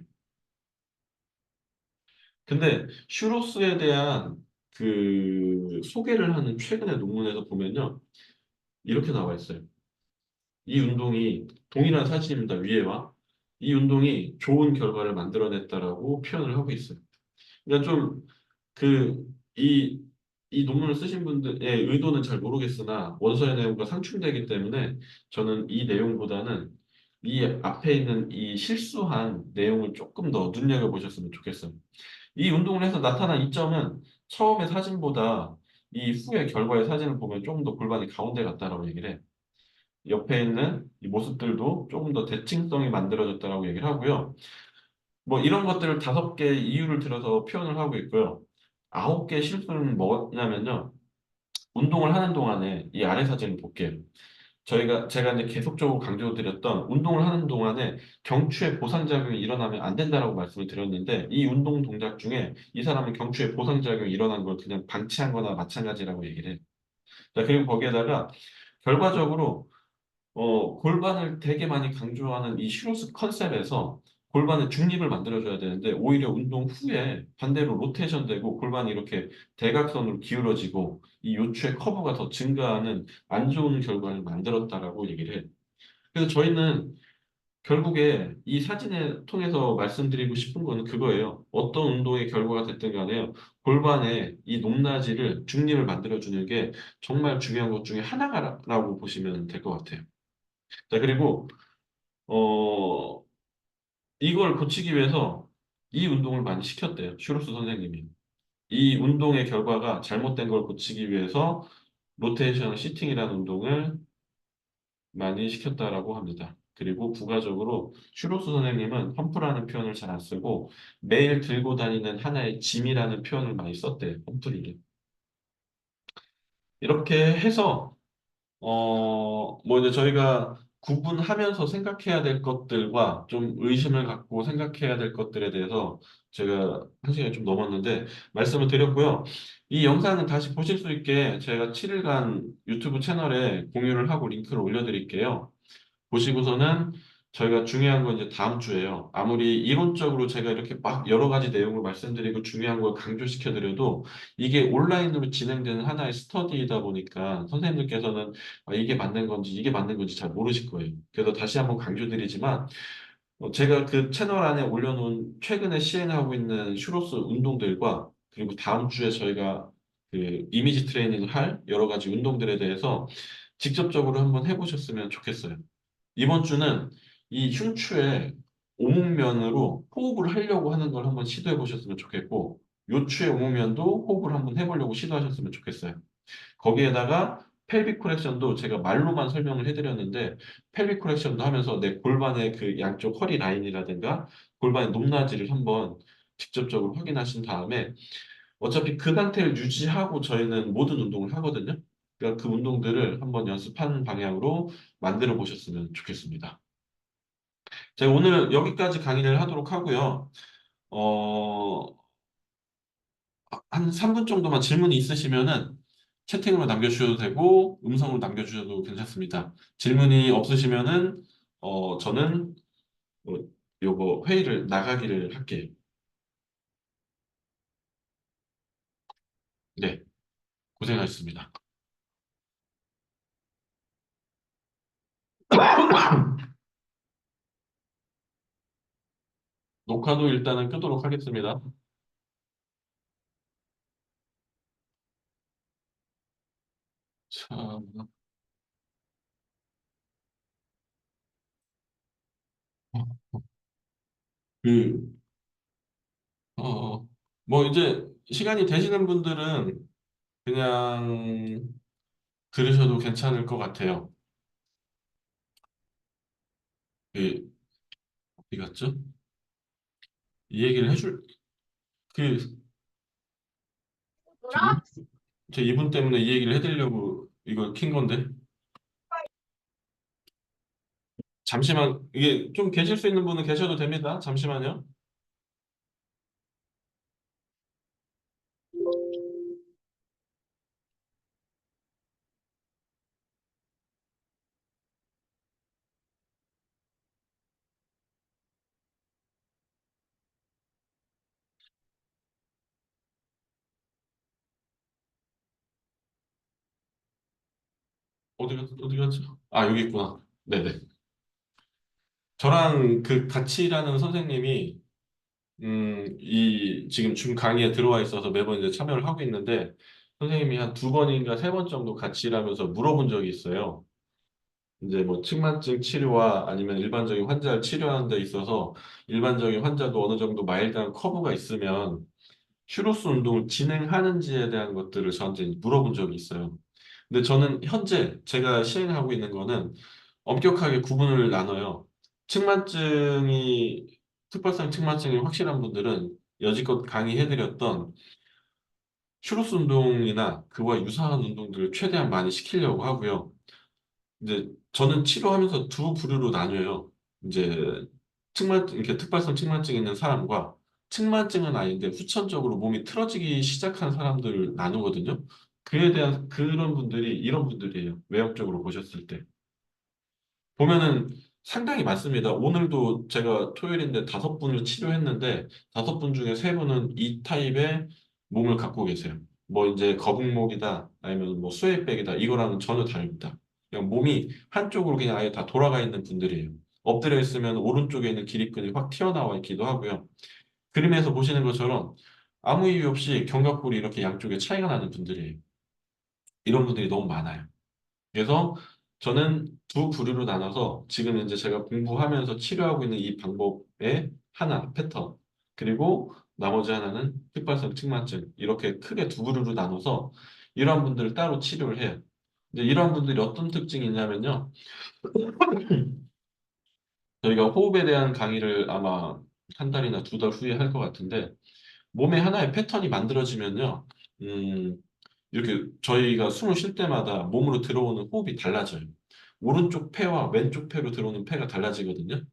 근데 슈로스에 대한 그 소개를 하는 최근의 논문에서 보면요. 이렇게 나와 있어요. 이 운동이 동일한 사실입니다. 위에와 이 운동이 좋은 결과를 만들어냈다라고 표현을 하고 있어요. 그러니까 좀 그 이 이 논문을 쓰신 분들의 의도는 잘 모르겠으나 원서의 내용과 상충되기 때문에 저는 이 내용보다는 이 앞에 있는 이 실수한 내용을 조금 더 눈여겨보셨으면 좋겠어요. 이 운동을 해서 나타난 이점은 처음의 사진보다 이 후의 결과의 사진을 보면 조금 더 골반이 가운데 같다라고 얘기를 해. 옆에 있는 이 모습들도 조금 더 대칭성이 만들어졌다라고 얘기를 하고요. 뭐 이런 것들을 5개 이유를 들어서 표현을 하고 있고요. 9개 실수는 뭐냐면요. 운동을 하는 동안에 이 아래 사진을 볼게요. 제가 이제 계속적으로 강조드렸던 운동을 하는 동안에 경추에 보상작용이 일어나면 안 된다라고 말씀을 드렸는데 이 운동 동작 중에 이 사람은 경추에 보상작용이 일어난 걸 그냥 방치한 거나 마찬가지라고 얘기를 해요. 자, 그리고 거기에다가 결과적으로 골반을 되게 많이 강조하는 이 슈로스 컨셉에서 골반의 중립을 만들어줘야 되는데 오히려 운동 후에 반대로 로테이션 되고 골반이 이렇게 대각선으로 기울어지고 이 요추의 커브가 더 증가하는 안 좋은 결과를 만들었다라고 얘기를 해요. 그래서 저희는 결국에 이 사진을 통해서 말씀드리고 싶은 거는 그거예요. 어떤 운동의 결과가 됐든 간에요. 골반의 이 높낮이를 중립을 만들어주는 게 정말 중요한 것 중에 하나라고 보시면 될 것 같아요. 자, 그리고 어, 이걸 고치기 위해서 이 운동을 많이 시켰대요. 슈루스 선생님이. 이 운동의 결과가 잘못된 걸 고치기 위해서 로테이션 시팅이라는 운동을 많이 시켰다라고 합니다. 그리고 부가적으로 슈루스 선생님은 험프라는 표현을 잘 안 쓰고 매일 들고 다니는 하나의 짐이라는 표현을 많이 썼대요. 험프리를. 이렇게 해서 뭐 이제 저희가 구분하면서 생각해야 될 것들과 좀 의심을 갖고 생각해야 될 것들에 대해서 제가 1시간이 좀 넘었는데 말씀을 드렸고요. 이 영상은 다시 보실 수 있게 제가 7일간 유튜브 채널에 공유를 하고 링크를 올려드릴게요. 보시고서는 저희가 중요한 건 이제 다음 주에요. 아무리 이론적으로 제가 이렇게 막 여러 가지 내용을 말씀드리고 중요한 걸 강조시켜 드려도 이게 온라인으로 진행되는 하나의 스터디이다 보니까 선생님들께서는 이게 맞는 건지 이게 맞는 건지 잘 모르실 거예요. 그래서 다시 한번 강조드리지만 제가 그 채널 안에 올려놓은 최근에 시행하고 있는 슈로스 운동들과 그리고 다음 주에 저희가 그 이미지 트레이닝을 할 여러 가지 운동들에 대해서 직접적으로 한번 해보셨으면 좋겠어요. 이번 주는 이 흉추의 오목면으로 호흡을 하려고 하는 걸 한번 시도해 보셨으면 좋겠고, 요추의 오목면도 호흡을 한번 해보려고 시도하셨으면 좋겠어요. 거기에다가 펠빅 코렉션도 제가 말로만 설명을 해드렸는데, 펠빅 코렉션도 하면서 내 골반의 그 양쪽 허리 라인이라든가 골반의 높낮이를 한번 직접적으로 확인하신 다음에 어차피 그 상태를 유지하고 저희는 모든 운동을 하거든요. 그러니까 그 운동들을 한번 연습하는 방향으로 만들어 보셨으면 좋겠습니다. 제가 오늘 여기까지 강의를 하도록 하고요. 어, 한 3분 정도만 질문이 있으시면은 채팅으로 남겨주셔도 되고 음성으로 남겨주셔도 괜찮습니다. 질문이 없으시면은 저는 요거 회의를 나가기를 할게요. 네, 고생하셨습니다. 녹화도 일단은 끄도록 하겠습니다. 자, 그, 뭐 이제 시간이 되시는 분들은 그냥 들으셔도 괜찮을 것 같아요. 그, 어디 갔죠? 이 얘기를 그, 저 이- 저 이분 때문에 이 얘기를 해드리려고 이걸 킨 건데. 잠시만, 이게 좀 계실 수 있는 분은 계셔도 됩니다. 잠시만요. 어디 갔죠? 아, 여기 있구나. 네네. 저랑 그 같이 일하는 선생님이, 지금 줌 강의에 들어와 있어서 매번 이제 참여를 하고 있는데, 선생님이 한 두 번인가 세 번 정도 같이 일하면서 물어본 적이 있어요. 이제 뭐 측만증 치료와 아니면 일반적인 환자를 치료하는 데 있어서 일반적인 환자도 어느 정도 마일드한 커브가 있으면 슈로스 운동을 진행하는지에 대한 것들을 저한테 물어본 적이 있어요. 근데 저는 현재 제가 시행하고 있는 거는 엄격하게 구분을 나눠요. 측만증이 특별성 측만증이 확실한 분들은 여지껏 강의해드렸던 슈로스 운동이나 그와 유사한 운동들을 최대한 많이 시키려고 하고요. 이제 저는 치료하면서 두 부류로 나뉘어요. 이제 이렇게 특발성 측만증 있는 사람과 측만증은 아닌데 후천적으로 몸이 틀어지기 시작한 사람들을 나누거든요. 그에 대한 그런 분들이 이런 분들이에요. 외형적으로 보셨을 때. 보면은 상당히 많습니다. 오늘도 제가 토요일인데 다섯 분을 치료했는데 다섯 분 중에 세 분은 이 타입의 몸을 갖고 계세요. 뭐 이제 거북목이다 아니면 뭐 스웨이백이다 이거랑은 전혀 다릅니다. 그냥 몸이 한쪽으로 그냥 아예 다 돌아가 있는 분들이에요. 엎드려 있으면 오른쪽에 있는 기립근이 확 튀어나와 있기도 하고요. 그림에서 보시는 것처럼 아무 이유 없이 견갑골이 이렇게 양쪽에 차이가 나는 분들이에요. 이런 분들이 너무 많아요. 그래서 저는 두 부류로 나눠서 지금 이제 제가 공부하면서 치료하고 있는 이 방법의 하나, 패턴, 그리고 나머지 하나는 흑발성 측만증, 이렇게 크게 두 부류로 나눠서 이러한 분들을 따로 치료를 해요. 근데 이러한 분들이 어떤 특징이 있냐면요. 저희가 호흡에 대한 강의를 아마 한 달이나 두 달 후에 할 것 같은데, 몸에 하나의 패턴이 만들어지면요. 음, 이렇게 저희가 숨을 쉴 때마다 몸으로 들어오는 호흡이 달라져요. 오른쪽 폐와 왼쪽 폐로 들어오는 폐가 달라지거든요.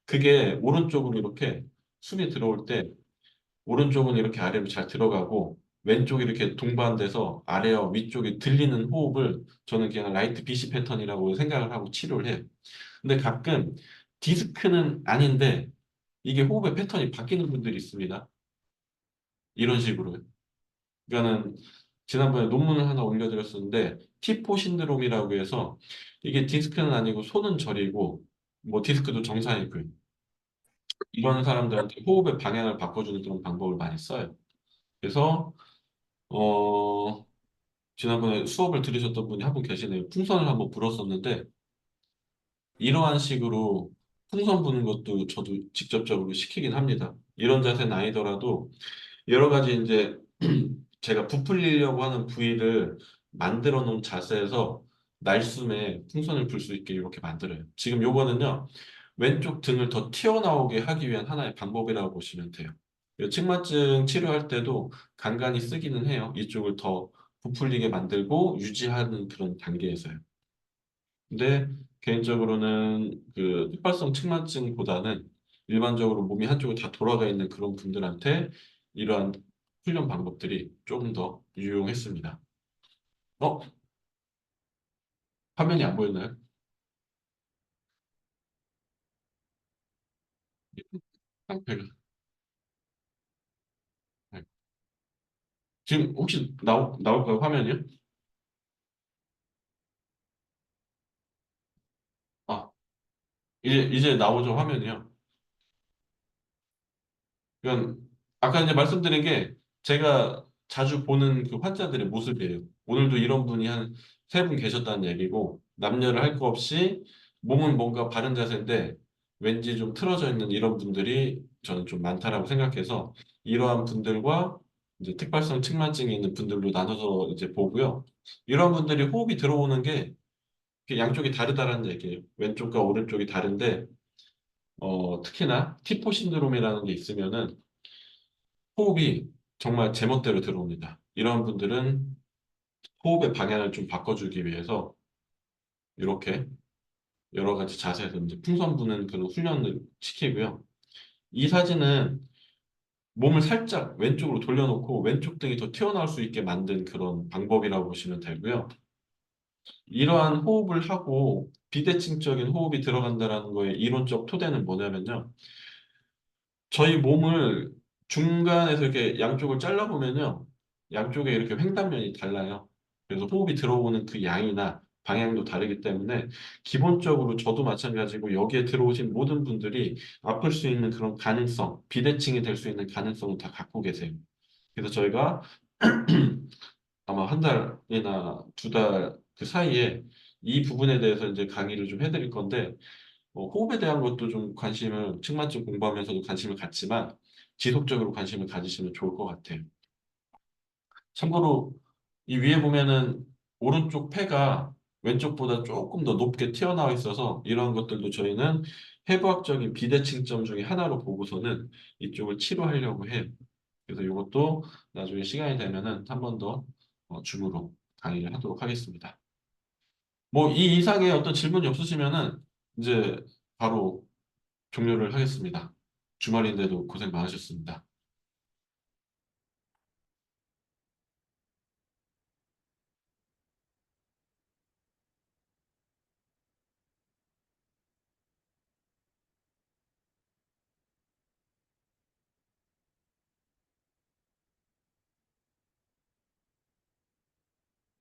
그게 오른쪽으로 이렇게 숨이 들어올 때 오른쪽은 이렇게 아래로 잘 들어가고 왼쪽이 이렇게 동반돼서 아래와 위쪽이 들리는 호흡을 저는 그냥 라이트 비시 패턴이라고 생각을 하고 치료를 해요. 근데 가끔 디스크는 아닌데 이게 호흡의 패턴이 바뀌는 분들이 있습니다. 이런 식으로요. 그러니까는 지난번에 논문을 하나 올려드렸었는데 T4 신드롬이라고 해서 이게 디스크는 아니고 손은 저리고 뭐 디스크도 정상이고요. 이런 사람들한테 호흡의 방향을 바꿔주는 그런 방법을 많이 써요. 그래서 어 지난번에 수업을 들으셨던 분이 한 분 계시네요. 풍선을 한번 불었었는데 이러한 식으로 풍선 부는 것도 저도 직접적으로 시키긴 합니다. 이런 자세는 아니더라도 여러 가지 이제 제가 부풀리려고 하는 부위를 만들어 놓은 자세에서 날숨에 풍선을 불 수 있게 이렇게 만들어요. 지금 요거는요, 왼쪽 등을 더 튀어나오게 하기 위한 하나의 방법이라고 보시면 돼요. 측만증 치료할 때도 간간히 쓰기는 해요. 이쪽을 더 부풀리게 만들고 유지하는 그런 단계에서요. 근데 개인적으로는 그 특발성 측만증보다는 일반적으로 몸이 한쪽으로 다 돌아가 있는 그런 분들한테 이러한 훈련 방법들이 조금 더 유용했습니다. 어? 화면이 안 보였나요? 상태가. 네. 지금 혹시 나올까요? 화면이요? 아, 이제 나오죠, 화면이요. 그건 아까 이제 말씀드린 게 제가 자주 보는 그 환자들의 모습이에요. 오늘도 이런 분이 한 세 분 계셨다는 얘기고 남녀를 할 거 없이 몸은 뭔가 바른 자세인데 왠지 좀 틀어져 있는 이런 분들이 저는 좀 많다라고 생각해서 이러한 분들과 이제 특발성 측만증이 있는 분들로 나눠서 이제 보고요. 이런 분들이 호흡이 들어오는 게 이렇게 양쪽이 다르다라는 얘기예요. 왼쪽과 오른쪽이 다른데 특히나 티포 신드롬이라는 게 있으면은 호흡이 정말 제멋대로 들어옵니다. 이런 분들은 호흡의 방향을 좀 바꿔주기 위해서 이렇게 여러 가지 자세에서 이제 풍선 부는 그런 훈련을 시키고요. 이 사진은 몸을 살짝 왼쪽으로 돌려놓고 왼쪽 등이 더 튀어나올 수 있게 만든 그런 방법이라고 보시면 되고요. 이러한 호흡을 하고 비대칭적인 호흡이 들어간다는 거의 이론적 토대는 뭐냐면요. 저희 몸을 중간에서 이렇게 양쪽을 잘라보면요. 양쪽에 이렇게 횡단면이 달라요. 그래서 호흡이 들어오는 그 양이나 방향도 다르기 때문에 기본적으로 저도 마찬가지고 여기에 들어오신 모든 분들이 아플 수 있는 그런 가능성, 비대칭이 될 수 있는 가능성을 다 갖고 계세요. 그래서 저희가 아마 한 달이나 두 달 그 사이에 이 부분에 대해서 이제 강의를 좀 해드릴 건데 호흡에 대한 것도 좀 관심을 측만증 공부하면서도 관심을 갖지만 지속적으로 관심을 가지시면 좋을 것 같아요. 참고로 이 위에 보면은 오른쪽 폐가 왼쪽보다 조금 더 높게 튀어나와 있어서 이러한 것들도 저희는 해부학적인 비대칭점 중에 하나로 보고서는 이쪽을 치료하려고 해요. 그래서 이것도 나중에 시간이 되면은 한 번 더 줌으로 강의를 하도록 하겠습니다. 뭐 이 이상의 어떤 질문이 없으시면은 이제 바로 종료를 하겠습니다. 주말인데도 고생 많으셨습니다.